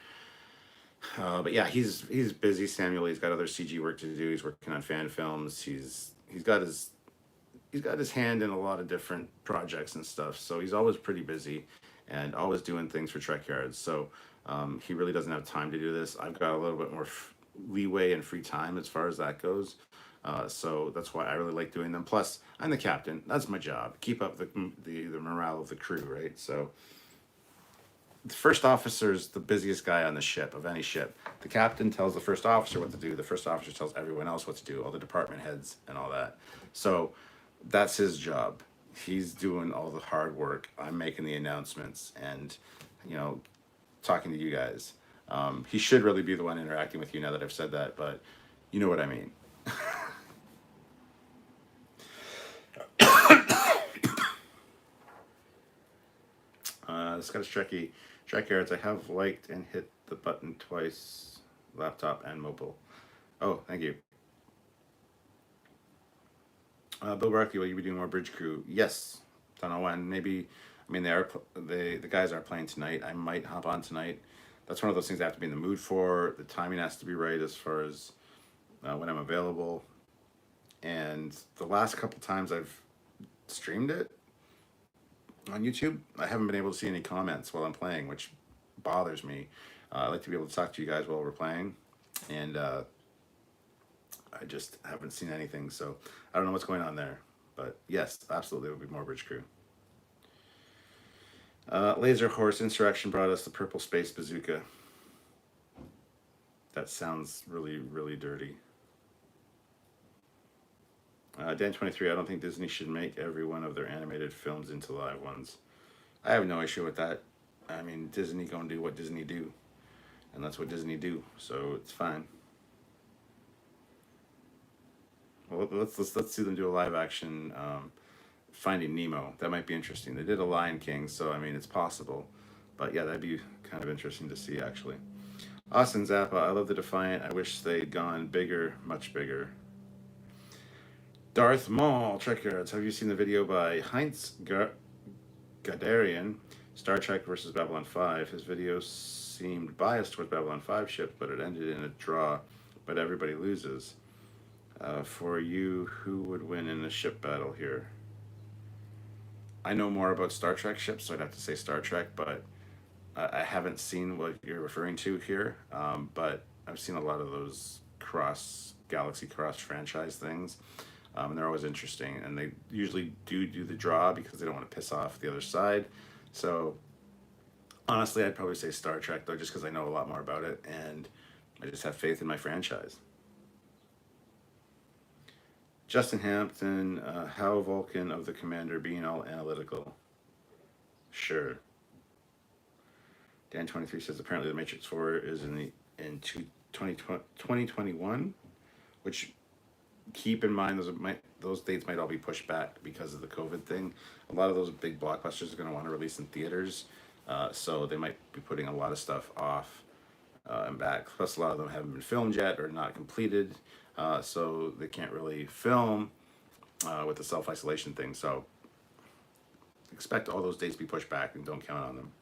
A: But yeah, he's busy, Samuel. He's got other CG work to do. He's working on fan films. He's got his hand in a lot of different projects and stuff. So he's always pretty busy and always doing things for Trekyards. So he really doesn't have time to do this. I've got a little bit more leeway and free time as far as that goes. So that's why I really like doing them. Plus, I'm the captain. That's my job. Keep up the morale of the crew, right? So the first officer is the busiest guy on the ship, of any ship. The captain tells the first officer what to do. The first officer tells everyone else what to do, all the department heads and all that. So that's his job. He's doing all the hard work. I'm making the announcements and, talking to you guys. He should really be the one interacting with you now that I've said that, but you know what I mean. Scottish Trekyards, I have liked and hit the button twice, laptop and mobile. Oh, thank you. Bill Barkley, will you be doing more bridge crew? Yes. Don't know when. Maybe. I mean, the guys are playing tonight. I might hop on tonight. That's one of those things I have to be in the mood for. The timing has to be right as far as when I'm available. And the last couple times I've streamed it on YouTube, I haven't been able to see any comments while I'm playing, which bothers me. I like to be able to talk to you guys while we're playing, and I just haven't seen anything, so I don't know what's going on there. But yes, absolutely, there will be more Bridge Crew. Laser Horse Insurrection brought us the Purple Space Bazooka. That sounds really, really dirty. Dan23, I don't think Disney should make every one of their animated films into live ones. I have no issue with that. I mean, Disney gonna do what Disney do, and that's what Disney do, so it's fine. Well, let's see them do a live action Finding Nemo. That might be interesting. They did a Lion King, so I mean it's possible. But yeah, that'd be kind of interesting to see actually. Austin Zappa, I love the Defiant. I wish they'd gone bigger, much bigger. Darth Maul, Trekyards. Have you seen the video by Heinz Gadarian, Star Trek versus Babylon 5? His video seemed biased towards Babylon 5 ship, but it ended in a draw, but everybody loses. For you, who would win in a ship battle here? I know more about Star Trek ships, so I'd have to say Star Trek, but I haven't seen what you're referring to here. But I've seen a lot of those galaxy cross franchise things. And they're always interesting, and they usually do the draw because they don't want to piss off the other side. So honestly, I'd probably say Star Trek, though, just because I know a lot more about it, and I just have faith in my franchise. Justin Hampton, how Vulcan of the Commander being all analytical? Sure. Dan23 says apparently the Matrix 4 is in 2021, which keep in mind those dates might all be pushed back because of the COVID thing. A lot of those big blockbusters are going to want to release in theaters, so they might be putting a lot of stuff off and back. Plus, a lot of them haven't been filmed yet or not completed, so they can't really film with the self-isolation thing. So expect all those dates to be pushed back and don't count on them.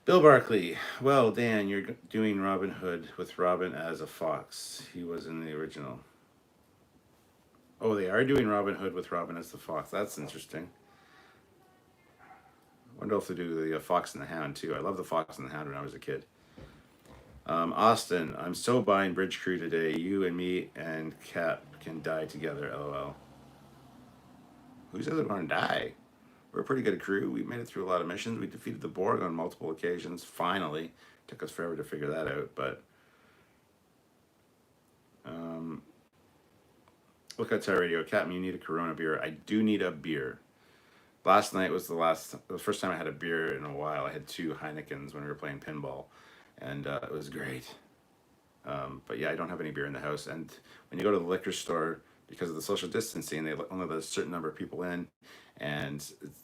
A: Bill Barkley, well, Dan, you're doing Robin Hood with Robin as a fox. He was in the original. Oh, they are doing Robin Hood with Robin as the fox. That's interesting. Wonder if they do the Fox and the Hound too. I love the Fox and the Hound when I was a kid. Austin, I'm so buying Bridge Crew today. You and me and Cap can die together, LOL. Who says we're going to die? We're a pretty good crew. We made it through a lot of missions. We defeated the Borg on multiple occasions. Finally. Took us forever to figure that out, but look at our radio. Captain, you need a Corona beer. I do need a beer. Last night was the first time I had a beer in a while. I had 2 Heinekens when we were playing pinball, and it was great. But yeah, I don't have any beer in the house. And when you go to the liquor store, because of the social distancing, they only let a certain number of people in, and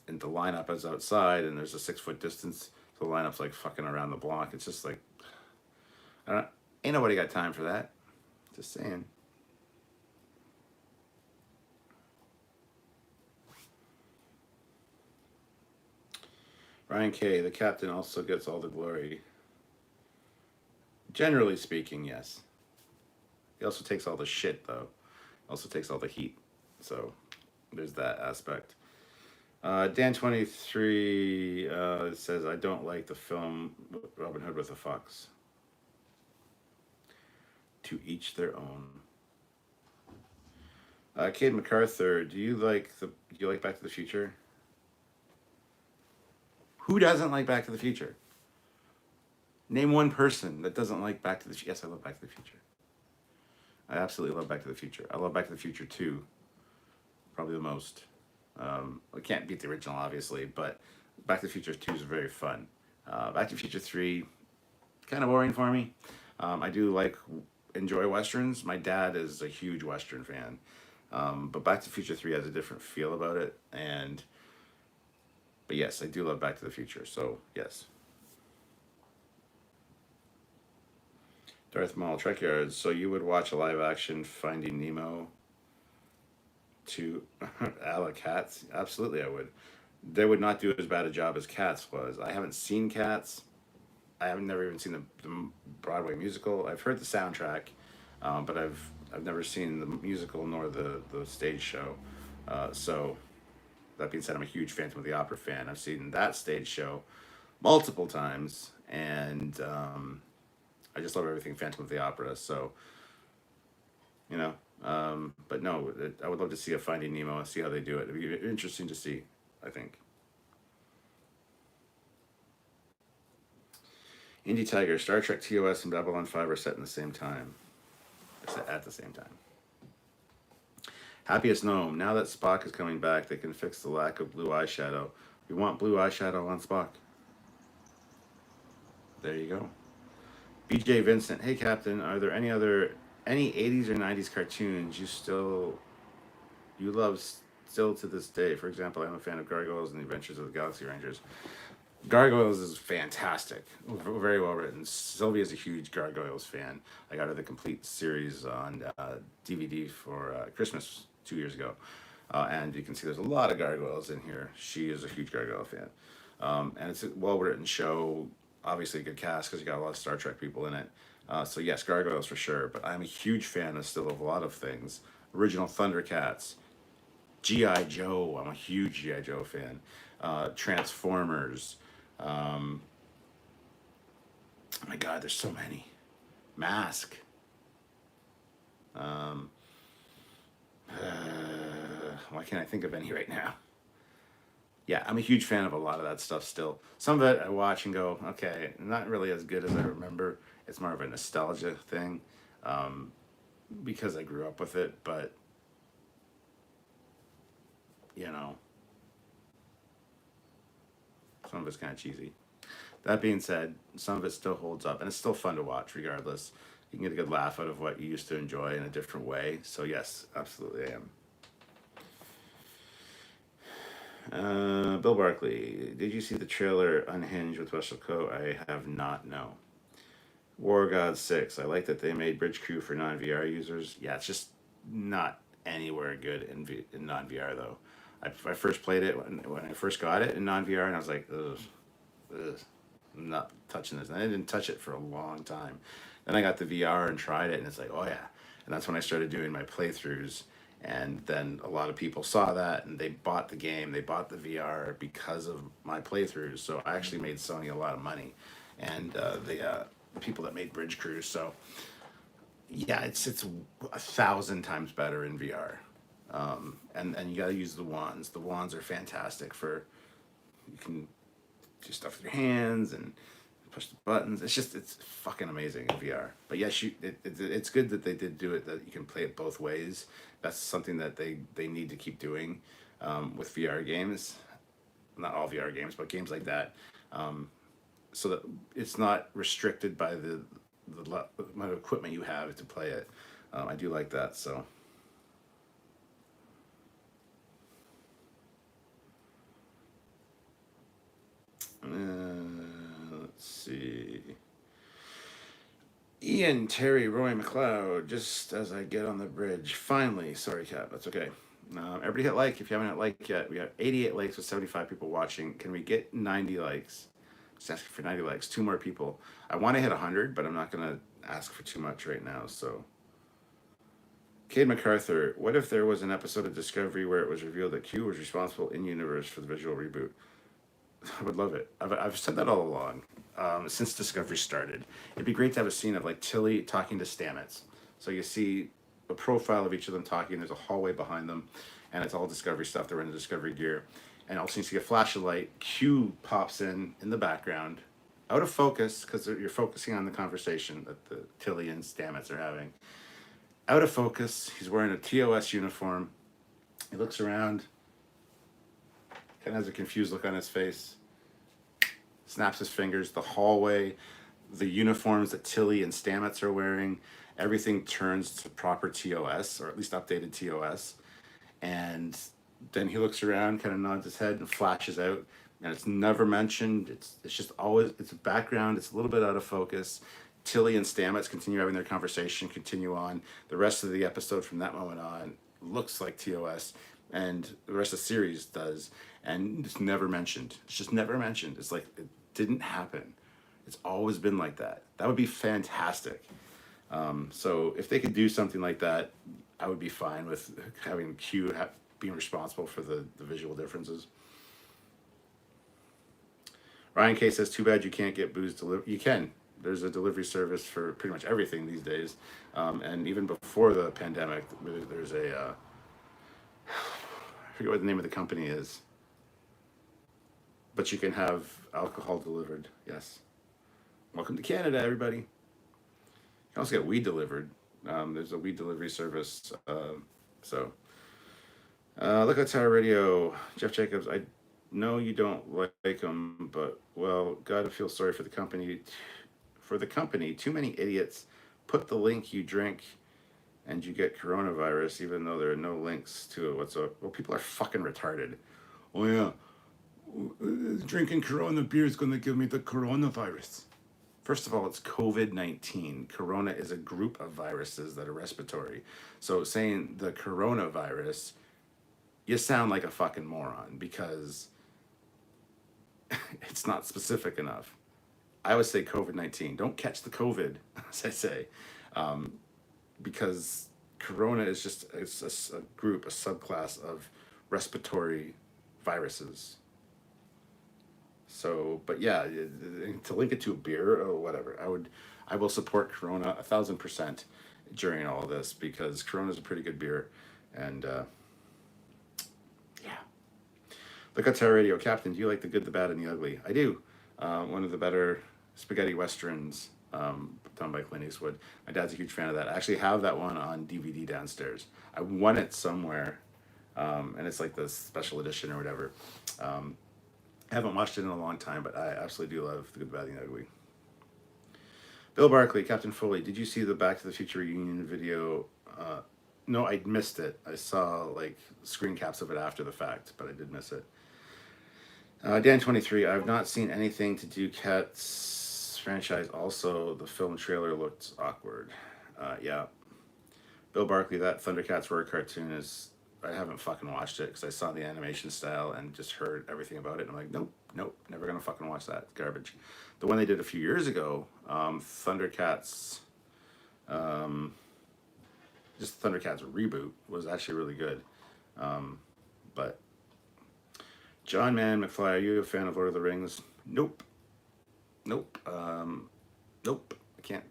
A: the lineup is outside, and there's a 6-foot distance. So the lineup's like fucking around the block. It's just like, ain't nobody got time for that. Just saying. Ryan K, the captain also gets all the glory. Generally speaking, yes. He also takes all the shit, though. Also takes all the heat. So there's that aspect. Dan23 says, I don't like the film Robin Hood with a Fox. To each their own. Cade MacArthur, do you like Back to the Future? Who doesn't like Back to the Future? Name one person that doesn't like Back to the Future. Yes, I love Back to the Future. I absolutely love Back to the Future. I love Back to the Future 2. Probably the most. I can't beat the original, obviously, but Back to the Future 2 is very fun. Back to the Future 3, kind of boring for me. I do enjoy Westerns. My dad is a huge Western fan. But Back to the Future 3 has a different feel about it. But yes, I do love Back to the Future, so yes. Darth Maul, Trekyards. So you would watch a live action Finding Nemo to a la Cats? Absolutely, I would. They would not do as bad a job as Cats was. I haven't seen Cats. I haven't never even seen the Broadway musical. I've heard the soundtrack, but I've never seen the musical nor the stage show. So That being said, I'm a huge Phantom of the Opera fan. I've seen that stage show multiple times, and I just love everything Phantom of the Opera. So, you know, but no, I would love to see a Finding Nemo and see how they do it. It'd be interesting to see, I think. Indie Tiger, Star Trek TOS and Babylon 5 are set in the same time. Set at the same time. Happiest Gnome, now that Spock is coming back, they can fix the lack of blue eyeshadow. We want blue eyeshadow on Spock. There you go. BJ Vincent, hey Captain, are there any 80s or 90s cartoons you love still to this day? For example, I'm a fan of Gargoyles and the Adventures of the Galaxy Rangers. Gargoyles is fantastic, very well written. Sylvia's a huge Gargoyles fan. I got her the complete series on DVD for Christmas 2 years ago, and you can see there's a lot of Gargoyles in here. She is a huge Gargoyle fan, and it's a well written show. Obviously, a good cast because you got a lot of Star Trek people in it. So yes, Gargoyles for sure. But I'm a huge fan of a lot of things. Original Thundercats, G.I. Joe. I'm a huge G.I. Joe fan. Transformers. Oh my God, there's so many. Mask. Why can't I think of any right now? Yeah, I'm a huge fan of a lot of that stuff still. Some of it I watch and go, okay, not really as good as I remember. It's more of a nostalgia thing because I grew up with it, but you know, some of it's kind of cheesy. That being said, some of it still holds up, and it's still fun to watch regardless. You can get a good laugh out of what you used to enjoy in a different way. So yes, absolutely I am. Bill Barkley, did you see the trailer Unhinged with Russell Crowe? I have not, no. War God 6, I like that they made Bridge Crew for non-VR users. Yeah, it's just not anywhere good in non-VR though. I first played it when I first got it in non-VR, and I was like, ugh, I'm not touching this. And I didn't touch it for a long time. Then I got the VR and tried it, and it's like, oh yeah. And that's when I started doing my playthroughs. And then a lot of people saw that, and they bought the game, they bought the VR because of my playthroughs. So I actually made Sony a lot of money, and the people that made Bridge Crew. So yeah, it's 1,000 times better in VR. And you got to use the wands. The wands are fantastic for, you can do stuff with your hands and push the buttons. It's fucking amazing in VR. But yes, it's good that they did do it, that you can play it both ways. That's something that they need to keep doing with VR games. Not all VR games, but games like that. So that it's not restricted by the amount of equipment you have to play it. I do like that, so. Let's see. Ian, Terry, Roy McLeod, just as I get on the bridge. Finally, sorry, Cat, that's okay. Everybody hit like if you haven't hit like yet. We got 88 likes with 75 people watching. Can we get 90 likes? Just asking for 90 likes. 2 more people. I want to hit 100, but I'm not going to ask for too much right now, so. Cade MacArthur, what if there was an episode of Discovery where it was revealed that Q was responsible in universe for the visual reboot? I would love it. I've said that all along, since Discovery started. It'd be great to have a scene of like Tilly talking to Stamets. So you see a profile of each of them talking. There's a hallway behind them, and it's all Discovery stuff. They're in the Discovery gear, and all of a sudden you see a flash of light. Q pops in the background, out of focus because you're focusing on the conversation that the Tilly and Stamets are having. Out of focus. He's wearing a TOS uniform. He looks around. Kind of has a confused look on his face. Snaps his fingers. The hallway, the uniforms that Tilly and Stamets are wearing, everything turns to proper TOS, or at least updated TOS. And then he looks around, kind of nods his head, and flashes out. And it's never mentioned. It's just always, it's a background. It's a little bit out of focus. Tilly and Stamets continue having their conversation, continue on. The rest of the episode from that moment on looks like TOS, and the rest of the series does. And it's never mentioned. It's just never mentioned. It's like it didn't happen. It's always been like that. That would be fantastic. So if they could do something like that, I would be fine with having Q being responsible for the visual differences. Ryan K says, too bad you can't get booze delivered. You can. There's a delivery service for pretty much everything these days. And even before the pandemic, there's a, I forget what the name of the company is, but you can have alcohol delivered. Yes. Welcome to Canada, everybody. You can also get weed delivered. There's a weed delivery service. Look at Tower Radio. Jeff Jacobs, I know you don't like him, but, well, gotta feel sorry for the company. For the company, too many idiots put the link you drink and you get coronavirus, even though there are no links to it whatsoever. Well, people are fucking retarded. Oh, yeah. Drinking Corona beer is going to give me the coronavirus. First of all, it's COVID-19. Corona is a group of viruses that are respiratory. So saying the coronavirus, you sound like a fucking moron because it's not specific enough. I would say COVID-19. Don't catch the COVID, as I say, because Corona is just it's a group, a subclass of respiratory viruses. So, but yeah, to link it to a beer or whatever, I will support Corona 1,000% during all of this because Corona is a pretty good beer, and yeah. Look at Tower Radio, Captain. Do you like the good, the bad, and the ugly? I do. One of the better spaghetti westerns done by Clint Eastwood. My dad's a huge fan of that. I actually have that one on DVD downstairs. I won it somewhere, and it's like the special edition or whatever. I haven't watched it in a long time, but I absolutely do love The Good, the Bad, and the Ugly. Bill Barkley, Captain Foley, did you see the Back to the Future reunion video? No, I missed it. I saw like screen caps of it after the fact, but I did miss it. Dan23, I've not seen anything to do Cats franchise. Also, the film trailer looked awkward. Yeah. Bill Barkley, that Thundercats were a cartoon is... I haven't fucking watched it because I saw the animation style and just heard everything about it. And I'm like, nope, never gonna fucking watch that. It's garbage. The one they did a few years ago, Thundercats, just Thundercats reboot was actually really good. But John Man McFly, are you a fan of Lord of the Rings? Nope. Nope. I can't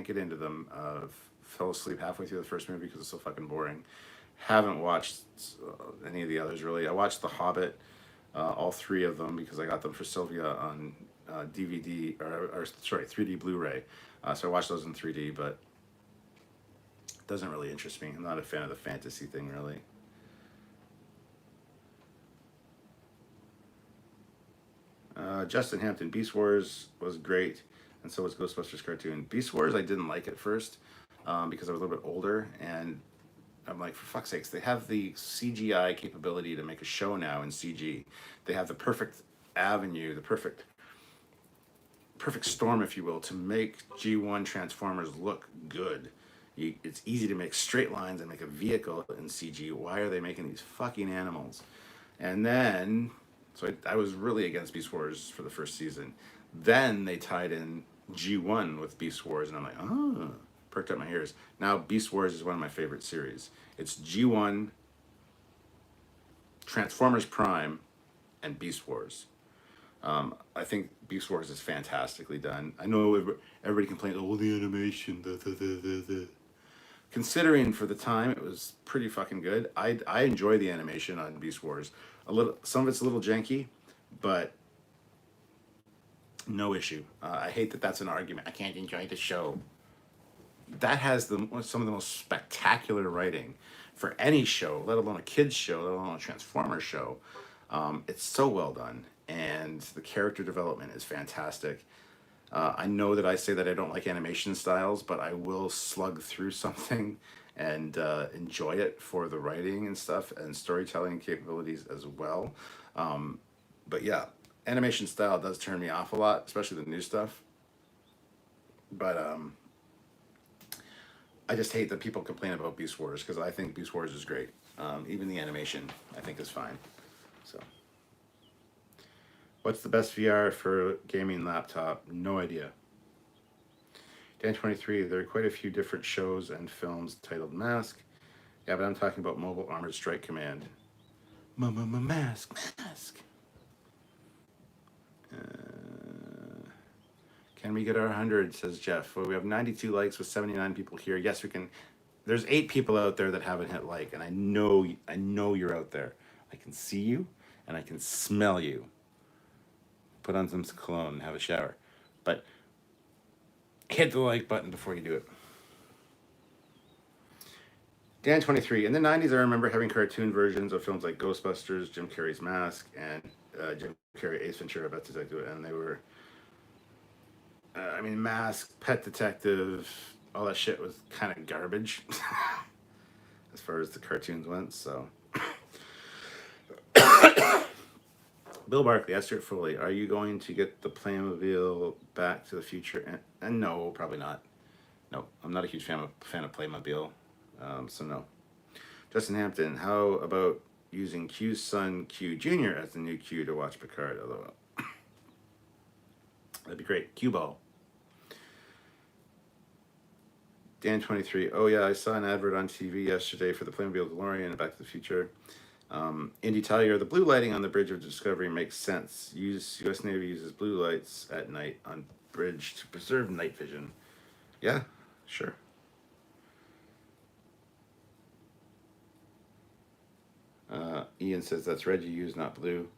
A: get into them. Fell asleep halfway through the first movie because it's so fucking boring. Haven't watched any of the others really. I watched The Hobbit, all three of them because I got them for Sylvia on DVD or 3D Blu-ray. So I watched those in 3D, but it doesn't really interest me. I'm not a fan of the fantasy thing really. Justin Hampton, Beast Wars was great, and so was Ghostbusters cartoon. Beast Wars I didn't like at first because I was a little bit older, and I'm like, for fuck's sakes, they have the CGI capability to make a show now in CG. They have the perfect avenue, the perfect storm, if you will, to make G1 Transformers look good. It's easy to make straight lines and make a vehicle in CG. Why are they making these fucking animals? And then, so I was really against Beast Wars for the first season. Then they tied in G1 with Beast Wars, and I'm like, oh. Perked up my ears. Now Beast Wars is one of my favorite series. It's G1, Transformers Prime, and Beast Wars. I think Beast Wars is fantastically done. I know everybody complains, oh, the animation, Considering for the time, it was pretty fucking good. I enjoy the animation on Beast Wars. Some of it's a little janky, but no issue. I hate that that's an argument. I can't enjoy the show. That has some of the most spectacular writing for any show, let alone a kids show, let alone a Transformers show. It's so well done, and the character development is fantastic. I know that I say that I don't like animation styles, but I will slug through something and enjoy it for the writing and stuff and storytelling capabilities as well. But yeah, animation style does turn me off a lot, especially the new stuff. But I just hate that people complain about Beast Wars because I think Beast Wars is great. Even the animation I think is fine. So, what's the best VR for gaming laptop? No idea. Dan23, there are quite a few different shows and films titled Mask. Yeah, but I'm talking about Mobile Armored Strike Command. Mask. Can we get our 100, says Jeff. Well, we have 92 likes with 79 people here. Yes, we can. There's 8 people out there that haven't hit like, and I know you're out there. I can see you, and I can smell you. Put on some cologne and have a shower. But hit the like button before you do it. Dan23. In the 90s, I remember having cartoon versions of films like Ghostbusters, Jim Carrey's Mask, and Jim Carrey, Ace Ventura, Pet Detective, and they were, Mask, Pet Detective, all that shit was kind of garbage as far as the cartoons went, so. Bill Barkley, Esther Foley, are you going to get the Playmobil Back to the Future? And no, probably not. No, I'm not a huge fan of Playmobil, so no. Justin Hampton, how about using Q's son Q Jr. as the new Q to watch Picard? LOL. That'd be great. Q ball. Dan23, oh yeah, I saw an advert on TV yesterday for the Playmobil DeLorean and Back to the Future. Indy Tiger, the blue lighting on the bridge of Discovery makes sense. U.S. Navy uses blue lights at night on bridge to preserve night vision. Yeah, sure. Ian says that's red you use, not blue.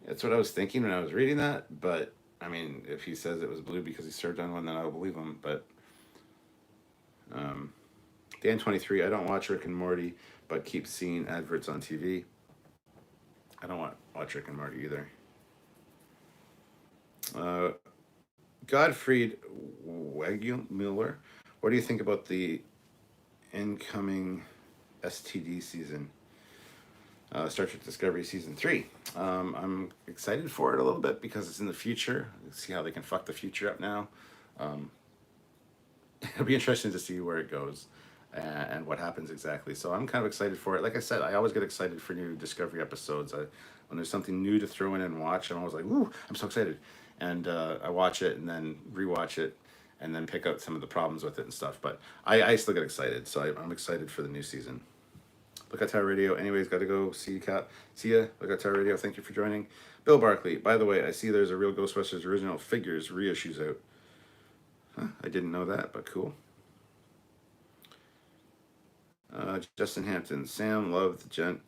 A: That's what I was thinking when I was reading that, but I mean, if he says it was blue because he served on one, then I'll believe him. But Dan23, I don't watch Rick and Morty, but keep seeing adverts on TV. I don't watch Rick and Morty either. Godfried Wegmuller, what do you think about the incoming STD season? Star Trek Discovery Season 3. I'm excited for it a little bit because it's in the future. Let's see how they can fuck the future up now. It'll be interesting to see where it goes and what happens exactly. So I'm kind of excited for it. Like I said, I always get excited for new Discovery episodes. When there's something new to throw in and watch, I'm always like, woo, I'm so excited. And I watch it and then rewatch it and then pick out some of the problems with it and stuff. But I still get excited. So I'm excited for the new season. Look at Tower Radio. Anyways, got to go. See you, Cat. See ya. Look at Tower Radio. Thank you for joining. Bill Barkley. By the way, I see there's a real Ghostbusters original figures reissues out. Huh? I didn't know that, but cool. Justin Hampton. Sam loved Gen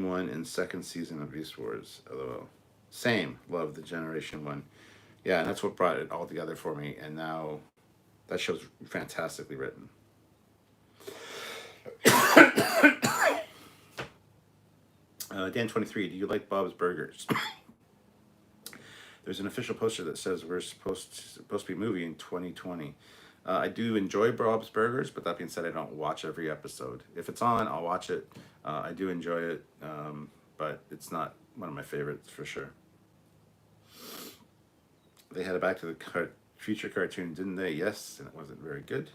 A: 1 and second season of Beast Wars. LOL. Same. Loved the Generation 1. Yeah, and that's what brought it all together for me. And now that show's fantastically written. Dan23, do you like Bob's Burgers? There's an official poster that says we're supposed to be moving in 2020. I do enjoy Bob's Burgers, but that being said, I don't watch every episode. If it's on, I'll watch it. I do enjoy it, but it's not one of my favorites for sure. They had a Back to the Future cartoon, didn't they? Yes, and it wasn't very good.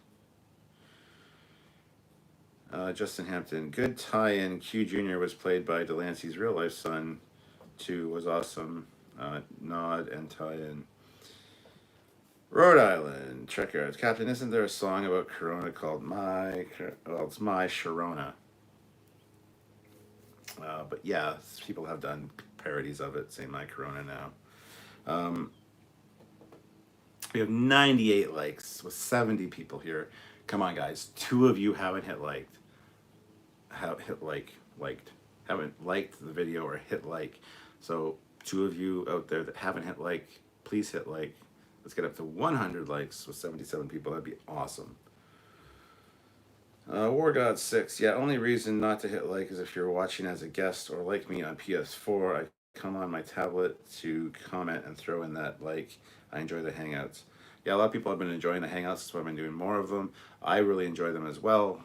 A: Justin Hampton, good tie-in. Q Jr. was played by Delancey's real-life son, too, was awesome. Nod and tie-in. Rhode Island, Trekyards. Captain, isn't there a song about Corona called it's My Sharona? But yeah, people have done parodies of it, saying My Corona now. We have 98 likes with 70 people here. Come on, guys. 2 of you haven't haven't liked the video or hit like. So 2 of you out there that haven't hit like, please hit like. Let's get up to 100 likes with 77 people. That'd be awesome. War God 6. Yeah, only reason not to hit like is if you're watching as a guest or like me on PS4. I come on my tablet to comment and throw in that like. I enjoy the Hangouts. Yeah, a lot of people have been enjoying the Hangouts. That's why I've been doing more of them. I really enjoy them as well.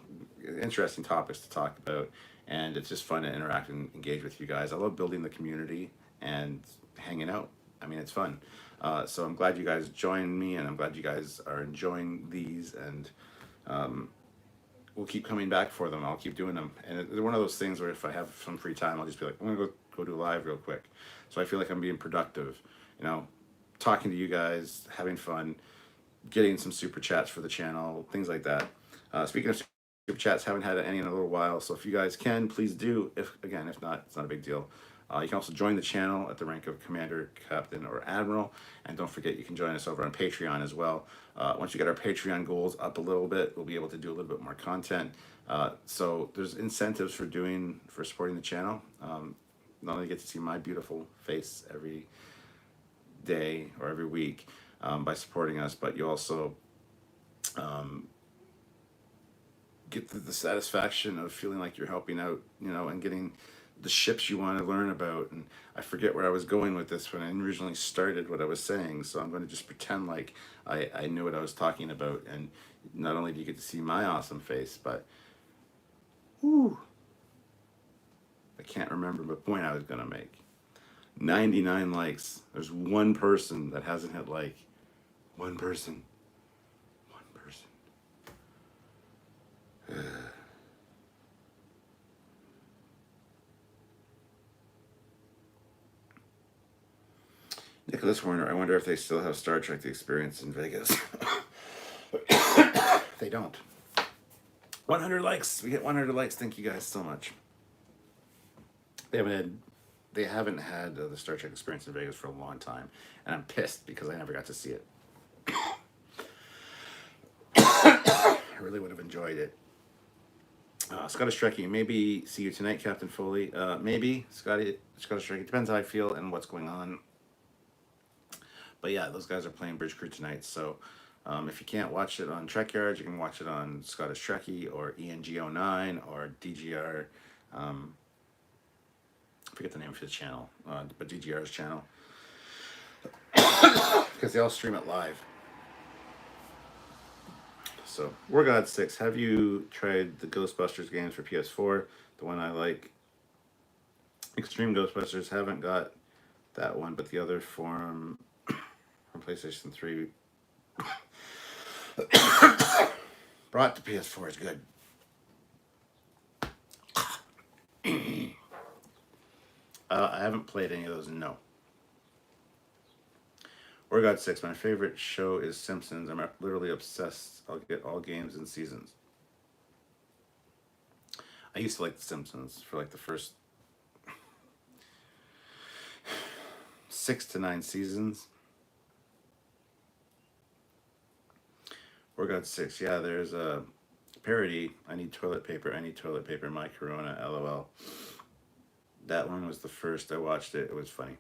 A: Interesting topics to talk about. And it's just fun to interact and engage with you guys. I love building the community and hanging out. I mean, it's fun. So I'm glad you guys joined me, and I'm glad you guys are enjoying these. And we'll keep coming back for them. I'll keep doing them. And it's one of those things where if I have some free time, I'll just be like, I'm going to go do a live real quick. So I feel like I'm being productive, you know, talking to you guys, having fun, getting some super chats for the channel, things like that. Speaking of Super chats, haven't had any in a little while, so if you guys can, please do. If not, it's not a big deal. You can also join the channel at the rank of Commander, Captain, or Admiral, and don't forget you can join us over on Patreon as well. Once we get our Patreon goals up a little bit, we'll be able to do a little bit more content. So there's incentives for supporting the channel. Not only get to see my beautiful face every day or every week by supporting us, but you also get the satisfaction of feeling like you're helping out, and getting the ships you want to learn about. And I forget where I was going with this when I originally started what I was saying, so I'm going to just pretend like I knew what I was talking about. And not only do you get to see my awesome face, but whew, I can't remember the point I was going to make. 99 likes. There's one person that hasn't hit like. One person. Nicholas Warner, I wonder if they still have Star Trek The Experience in Vegas. They don't. 100 likes. We get 100 likes. Thank you guys so much. They haven't had the Star Trek Experience in Vegas for a long time, and I'm pissed because I never got to see it. I really would have enjoyed it. Scottish Trekkie, maybe see you tonight, Captain Foley. Maybe Scottish Trekkie. Depends how I feel and what's going on. But yeah, those guys are playing Bridge Crew tonight. So if you can't watch it on Trekyards, you can watch it on Scottish Trekkie or ENG09 or DGR. I forget the name of his channel, but DGR's channel. Because they all stream it live. So, War God 6, have you tried the Ghostbusters games for PS4? The one I like. Extreme Ghostbusters, haven't got that one, but the other from PlayStation 3 brought to PS4 is good. I haven't played any of those, no. War God 6, my favorite show is Simpsons. I'm literally obsessed. I'll get all games and seasons. I used to like The Simpsons for like the first 6 to 9 seasons. War God 6, yeah, there's a parody. I need toilet paper, my Corona, LOL. That one was the first I watched it. It was funny.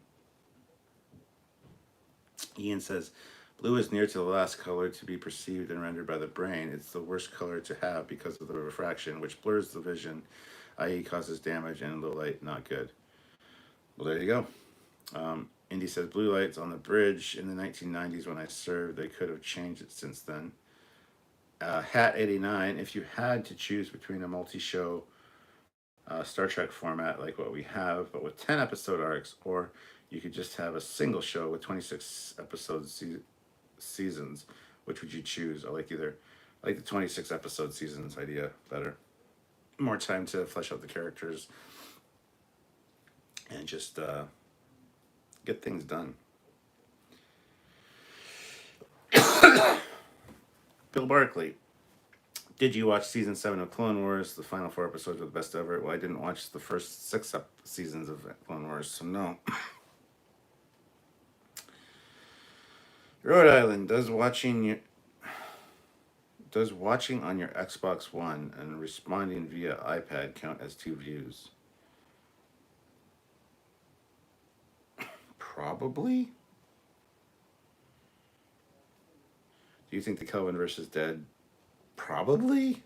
A: Ian says, blue is near to the last color to be perceived and rendered by the brain. It's the worst color to have because of the refraction, which blurs the vision, i.e. causes damage, and low light, not good. Well, there you go. Indy says, blue lights on the bridge in the 1990s when I served. They could have changed it since then. Hat 89, if you had to choose between a multi-show Star Trek format like what we have, but with 10 episode arcs, or you could just have a single show with 26 episode seasons, which would you choose? I like the 26 episode seasons idea better. More time to flesh out the characters and just get things done. Bill Barkley, did you watch season 7 of Clone Wars? The final 4 episodes were the best ever. Well, I didn't watch the first 6 seasons of Clone Wars, so no. Rhode Island, does watching on your Xbox One and responding via iPad count as 2 views? Probably. Do you think the Kelvin versus dead? Probably.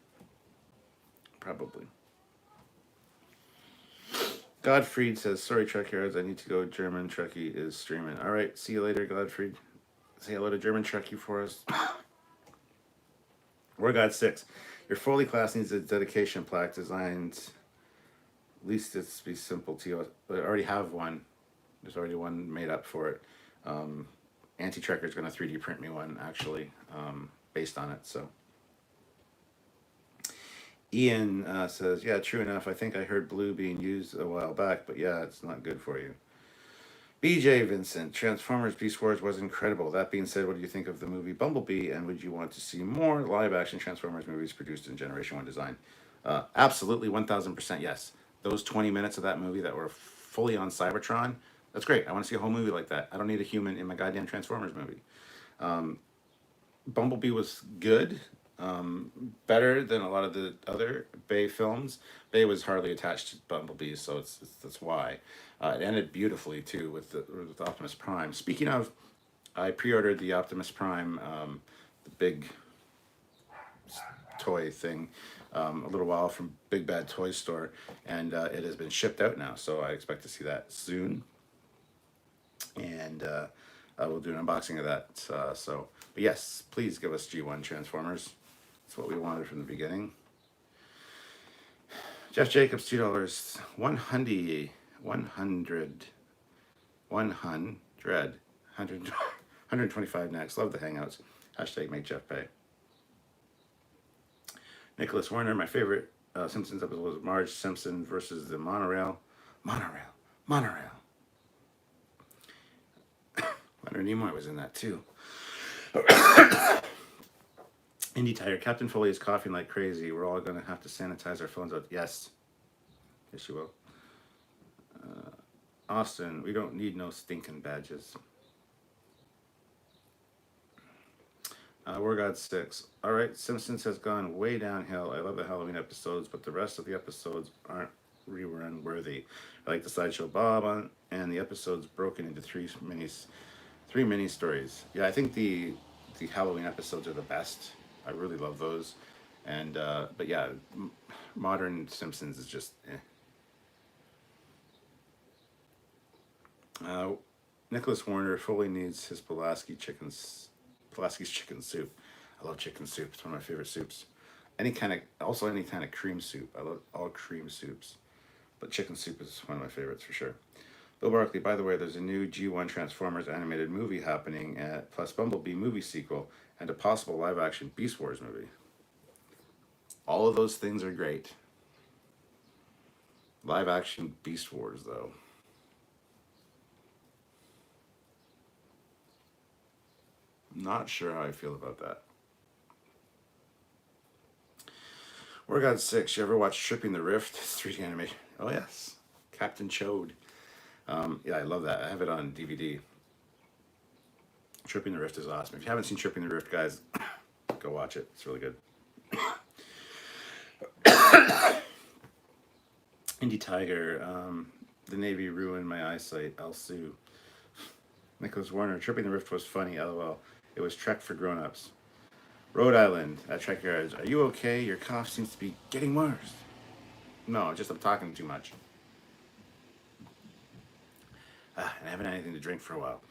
A: Godfried says, sorry, Trekyards, I need to go. German Trekkie is streaming. All right, see you later, Godfried. Say hello to German Trekkie for us. War God 6. Your Foley class needs a dedication plaque designed. At least it's be simple to you. But I already have one. There's already one made up for it. Anti-Trekker's going to 3D print me one, actually, based on it. So Ian says, yeah, true enough. I think I heard blue being used a while back, but yeah, it's not good for you. BJ Vincent, Transformers Beast Wars was incredible. That being said, what do you think of the movie Bumblebee, and would you want to see more live action Transformers movies produced in Generation 1 design? Absolutely, 1000% yes. Those 20 minutes of that movie that were fully on Cybertron, that's great. I want to see a whole movie like that. I don't need a human in my goddamn Transformers movie. Bumblebee was good, better than a lot of the other Bay films. Bay was hardly attached to Bumblebee, so that's why. It ended beautifully too with Optimus Prime. Speaking of, I pre-ordered the Optimus Prime, the big toy thing, a little while from Big Bad Toy Store, and it has been shipped out now. So I expect to see that soon, and I will do an unboxing of that. But yes, please give us G1 Transformers. That's what we wanted from the beginning. Jeff Jacobs, $2. 100, 125 next. Love the hangouts. Hashtag make Jeff pay. Nicholas Warner, my favorite Simpsons episode was Marge Simpson versus the monorail. Monorail. Leonard Nimoy was in that too. Indie Tiger, Captain Foley is coughing like crazy. We're all going to have to sanitize our phones out. Yes. Yes, you will. Austin, we don't need no stinking badges. War God 6. Alright, Simpsons has gone way downhill. I love the Halloween episodes, but the rest of the episodes aren't rerun worthy. I like the Sideshow Bob and the episodes broken into three mini stories. Yeah, I think the Halloween episodes are the best. I really love those. And but yeah, modern Simpsons is just Nicholas Warner fully needs his Pulaski's chicken soup. I love chicken soup. It's one of my favorite soups. Any kind of cream soup. I love all cream soups. But chicken soup is one of my favorites for sure. Bill Barkley, by the way, there's a new G1 Transformers animated movie happening plus Bumblebee movie sequel and a possible live action Beast Wars movie. All of those things are great. Live action Beast Wars, though. Not sure how I feel about that. War God 6, you ever watch Tripping the Rift? It's 3D animation. Oh, yes. Captain Chode. Yeah, I love that. I have it on DVD. Tripping the Rift is awesome. If you haven't seen Tripping the Rift, guys, go watch it. It's really good. Indie Tiger. The Navy ruined my eyesight. I'll sue. Nicholas Warner. Tripping the Rift was funny. LOL. It was Trek for grown-ups. Rhode Island at Trekyards. Are you okay? Your cough seems to be getting worse. No, just I'm talking too much. And I haven't had anything to drink for a while.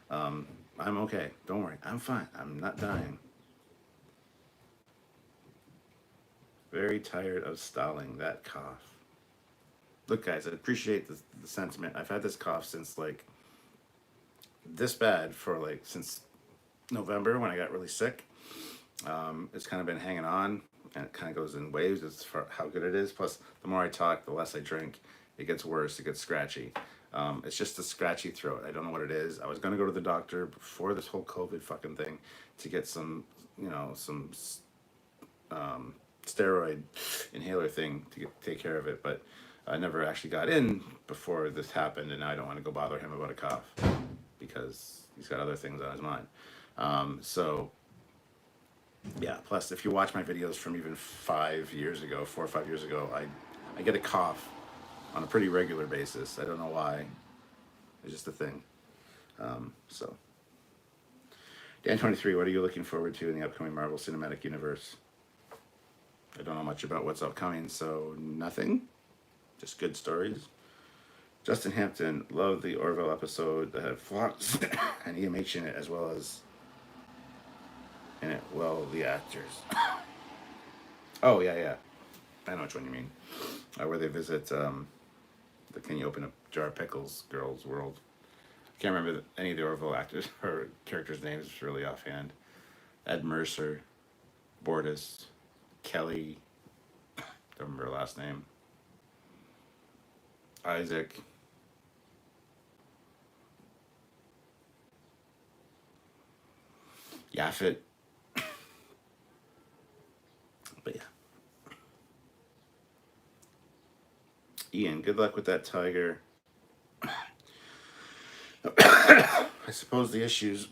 A: I'm okay. Don't worry. I'm fine. I'm not dying. Very tired of stalling that cough. Look, guys, I appreciate the sentiment. I've had this cough since this bad for since November when I got really sick. It's kind of been hanging on, and it kind of goes in waves as for how good it is. Plus, the more I talk, the less I drink. It gets worse. It gets scratchy. It's just a scratchy throat. I don't know what it is. I was going to go to the doctor before this whole COVID fucking thing to get some steroid inhaler thing to take care of it, but I never actually got in before this happened, and I don't want to go bother him about a cough because he's got other things on his mind. Yeah, plus if you watch my videos from even 4 or 5 years ago, I get a cough on a pretty regular basis. I don't know why. It's just a thing. Dan23, what are you looking forward to in the upcoming Marvel Cinematic Universe? I don't know much about what's upcoming, so nothing. Just good stories. Justin Hampton, love the Orville episode that had Fox and EMH in it, as well as the actors. Oh, yeah. I know which one you mean. Where they visit the Can You Open a Jar of Pickles girls' world. I can't remember any of the Orville actors or characters' names really offhand. Ed Mercer, Bortus, Kelly, don't remember her last name. Isaac. Yaffet. But yeah. Ian, good luck with that tiger. I suppose the issues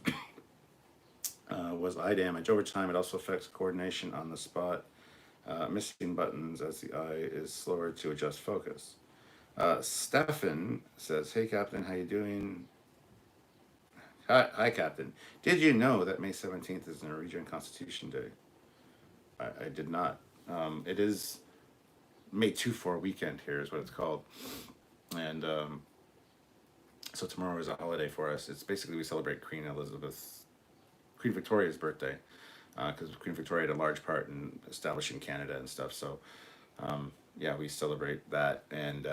A: was eye damage. Over time, it also affects coordination on the spot, missing buttons as the eye is slower to adjust focus. Stefan says, "Hey Captain, how you doing? Hi Captain. Did you know that May 17th is Norwegian Constitution Day? I did not. It is May 2-4 weekend here is what it's called, and so tomorrow is a holiday for us. It's basically we celebrate Queen Victoria's birthday, because Queen Victoria had a large part in establishing Canada and stuff. So yeah, we celebrate that, and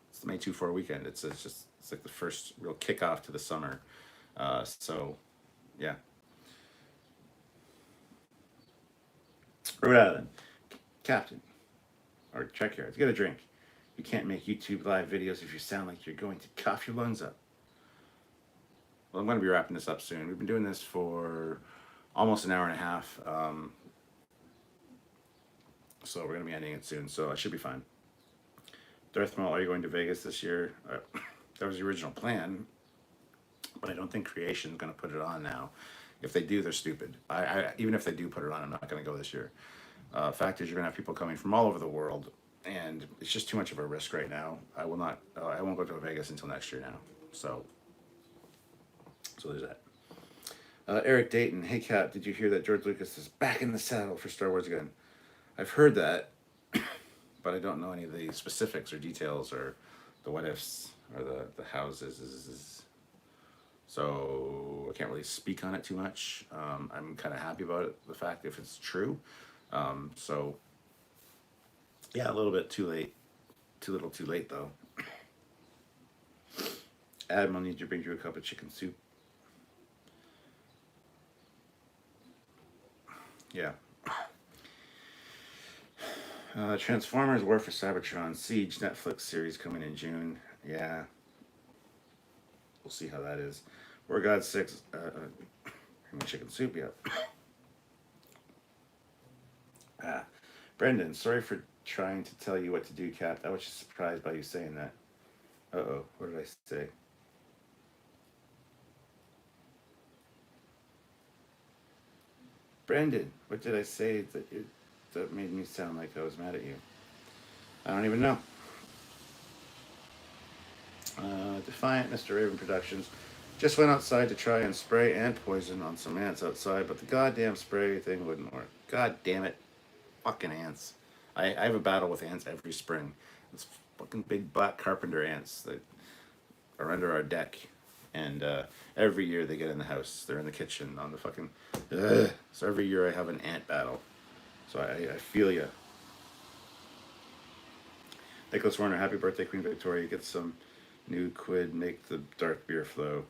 A: it's the May 2-4 weekend. It's like the first real kickoff to the summer. So yeah, Rhode Island, Captain or Trekyards, get a drink. You can't make YouTube live videos if you sound like you're going to cough your lungs up. Well, I'm going to be wrapping this up soon. We've been doing this for almost an hour and a half. So we're going to be ending it soon. So I should be fine. Darth Maul, are you going to Vegas this year? That was the original plan, but I don't think Creation's going to put it on now. If they do, they're stupid. Even if they do put it on, I'm not going to go this year. Fact is, you're going to have people coming from all over the world, and it's just too much of a risk right now. I will not. I won't go to Vegas until next year now. So there's that. Eric Dayton, hey Cap, did you hear that George Lucas is back in the saddle for Star Wars again? I've heard that, but I don't know any of the specifics or details or the what ifs or the houses. So I can't really speak on it too much. I'm kind of happy about it, the fact if it's true. So yeah, a little bit too late. Too little too late though. Adam, I'll need you to bring you a cup of chicken soup. Yeah. Transformers War for Cybertron Siege Netflix series coming in June. Yeah. We'll see how that is. War God 6. Chicken soup, yeah. Brendan, sorry for trying to tell you what to do, Cap. I was just surprised by you saying that. Uh-oh, what did I say? Brendan, what did I say that made me sound like I was mad at you? I don't even know. Defiant Mr. Raven Productions just went outside to try and spray ant poison on some ants outside, but the goddamn spray thing wouldn't work. God damn it. Fucking ants. I have a battle with ants every spring. It's fucking big black carpenter ants that are under our deck. And every year they get in the house. They're in the kitchen on the fucking... So every year I have an ant battle. So I feel ya. Nicholas Warner, happy birthday, Queen Victoria. Get some new quid, make the dark beer flow.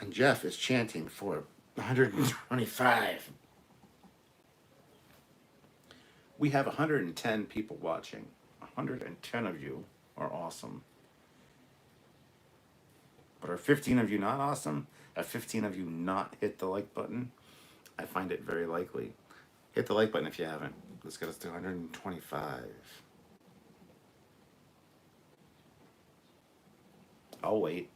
A: Jeff is chanting for 125. We have 110 people watching. 110 of you are awesome. But are 15 of you not awesome? Have 15 of you not hit the like button? I find it very likely. Hit the like button if you haven't. Let's get us to 125. I'll wait.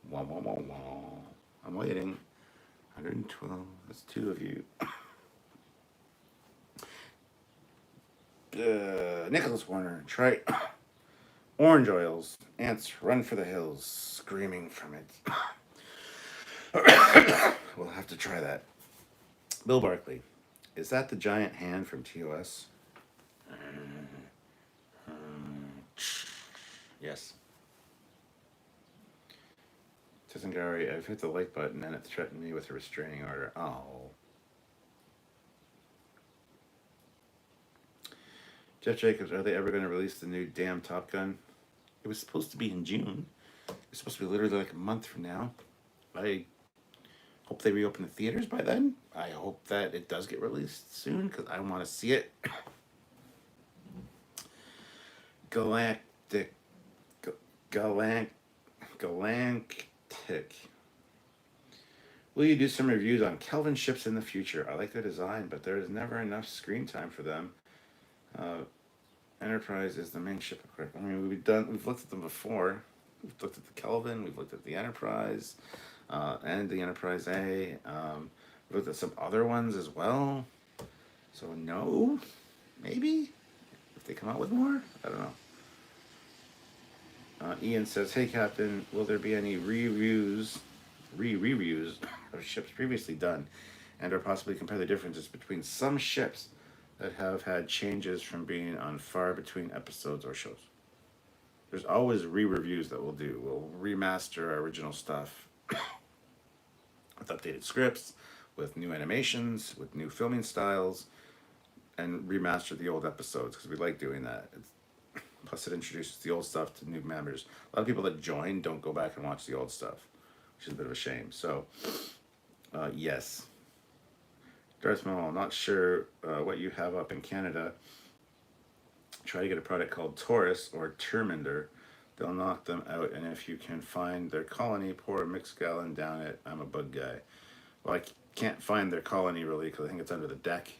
A: Wah, wah, wah, wah. I'm waiting. 112. That's two of you. Nicholas Warner. Try orange oils. Ants run for the hills, screaming from it. We'll have to try that. Bill Barkley. Is that the giant hand from TOS? Yes. Tizangari, I've hit the like button and it threatened me with a restraining order. Oh. Jeff Jacobs, are they ever going to release the new damn Top Gun? It was supposed to be in June. It's supposed to be literally like a month from now. I hope they reopen the theaters by then. I hope that it does get released soon because I want to see it. Galactic, Galantic. Will you do some reviews on Kelvin ships in the future? I like the design, but there is never enough screen time for them. Enterprise is the main ship. I mean, we've looked at them before. We've looked at the Kelvin. We've looked at the Enterprise, and the Enterprise A. We've looked at some other ones as well. So no, maybe if they come out with more, I don't know. Ian says, "Hey Captain, will there be any reviews of ships previously done, and or possibly compare the differences between some ships that have had changes from being on far between episodes or shows?" There's always re-reviews that we'll do. We'll remaster our original stuff with updated scripts, with new animations, with new filming styles, and remaster the old episodes because we like doing that. Plus, it introduces the old stuff to new members. A lot of people that join don't go back and watch the old stuff, which is a bit of a shame. So, yes. Darth Maul, I'm not sure what you have up in Canada. Try to get a product called Taurus or Terminder. They'll knock them out, and if you can find their colony, pour a mixed gallon down it. I'm a bug guy. Well, I can't find their colony really because I think it's under the deck.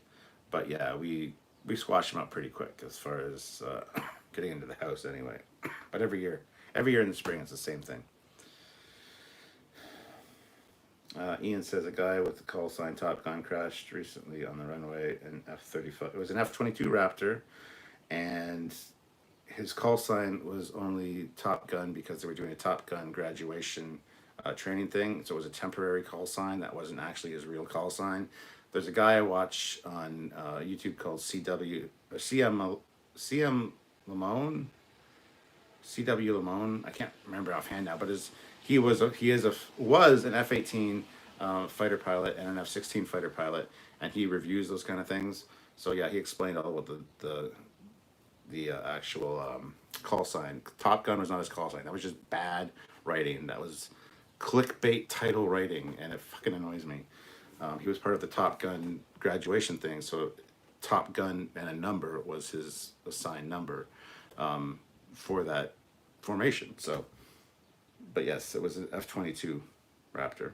A: But yeah, we squash them up pretty quick as far as getting into the house anyway. But every year in the spring, it's the same thing. Ian says a guy with the call sign Top Gun crashed recently on the runway in F-35. It was an F-22 Raptor, and his call sign was only Top Gun because they were doing a Top Gun graduation training thing. So it was a temporary call sign. That wasn't actually his real call sign. There's a guy I watch on YouTube called CW Lamone. I can't remember offhand now, but he was an F-18 fighter pilot and an F-16 fighter pilot, and he reviews those kind of things. So yeah, he explained all about the actual call sign. Top Gun was not his call sign. That was just bad writing. That was clickbait title writing, and it fucking annoys me. He was part of the Top Gun graduation thing, so Top Gun and a number was his assigned number for that formation. So, but yes, it was an F-22 Raptor.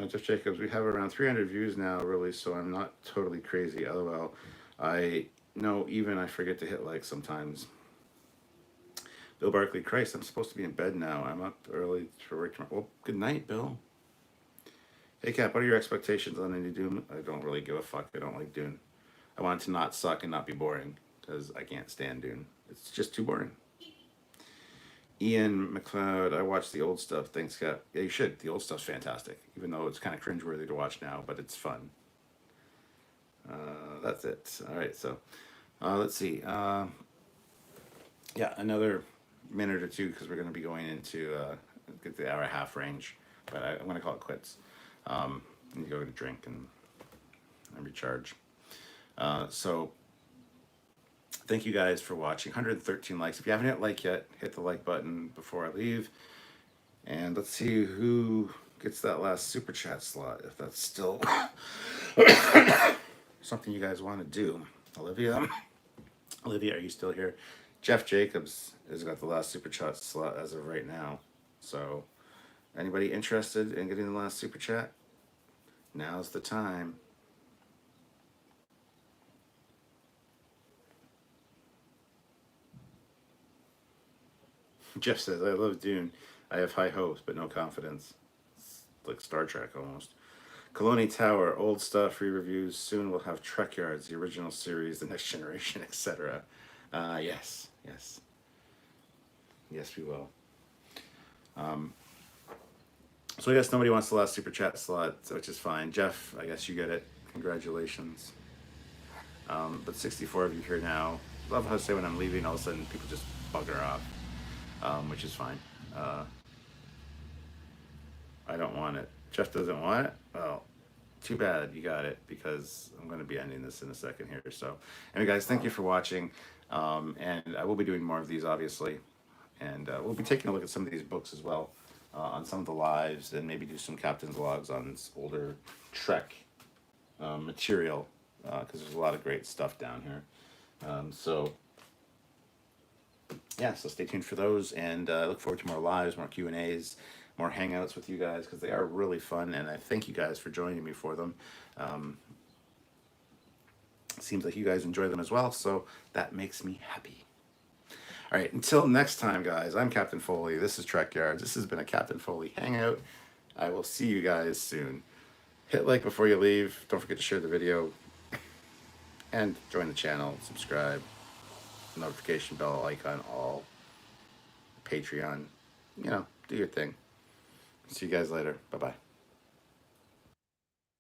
A: Jeff Jacobs, we have around 300 views now, really, so I'm not totally crazy. LOL. I know even I forget to hit like sometimes. Bill Barkley, Christ, I'm supposed to be in bed now. I'm up early for work tomorrow. Well, good night, Bill. Hey, Cap, what are your expectations on any Dune? I don't really give a fuck. I don't like Dune. I want it to not suck and not be boring, because I can't stand Dune. It's just too boring. Ian McLeod, I watched the old stuff. Thanks, Cap. Yeah, you should. The old stuff's fantastic, even though it's kind of cringeworthy to watch now, but it's fun. That's it. All right, so let's see. Yeah, another minute or two because we're going to be going into get the hour and a half range, but I'm going to call it quits. I need to go get a drink and recharge. So thank you guys for watching. 113 likes. If you haven't hit like yet, hit the like button before I leave. And let's see who gets that last super chat slot, if that's still something you guys want to do. Olivia, are you still here? Jeff Jacobs has got the last super chat slot as of right now. So anybody interested in getting the last super chat? Now's the time. Jeff says, I love Dune. I have high hopes, but no confidence. It's like Star Trek almost. Colony Tower, old stuff, re-reviews. Soon we'll have Trekyards, the original series, the next generation, etc. Yes. Yes, we will. So I guess nobody wants the last super chat slot, which is fine. Jeff, I guess you get it. Congratulations. But 64 of you here now. Love how I say when I'm leaving, all of a sudden people just bugger off, which is fine. I don't want it. Jeff doesn't want it? Well, too bad. You got it, because I'm going to be ending this in a second here. So anyway, guys, thank you for watching. And I will be doing more of these, obviously. And we'll be taking a look at some of these books as well. on some of the lives, and maybe do some captain's logs on older Trek material, because there's a lot of great stuff down here. So yeah, so stay tuned for those, and look forward to more lives, more Q&As, more hangouts with you guys, because they are really fun, and I thank you guys for joining me for them. Seems like you guys enjoy them as well, so that makes me happy. All right, until next time, guys, I'm Captain Foley. This is Trekyards. This has been a Captain Foley Hangout. I will see you guys soon. Hit like before you leave. Don't forget to share the video. And join the channel, subscribe, notification bell icon, all. Patreon. You know, do your thing. See you guys later. Bye-bye.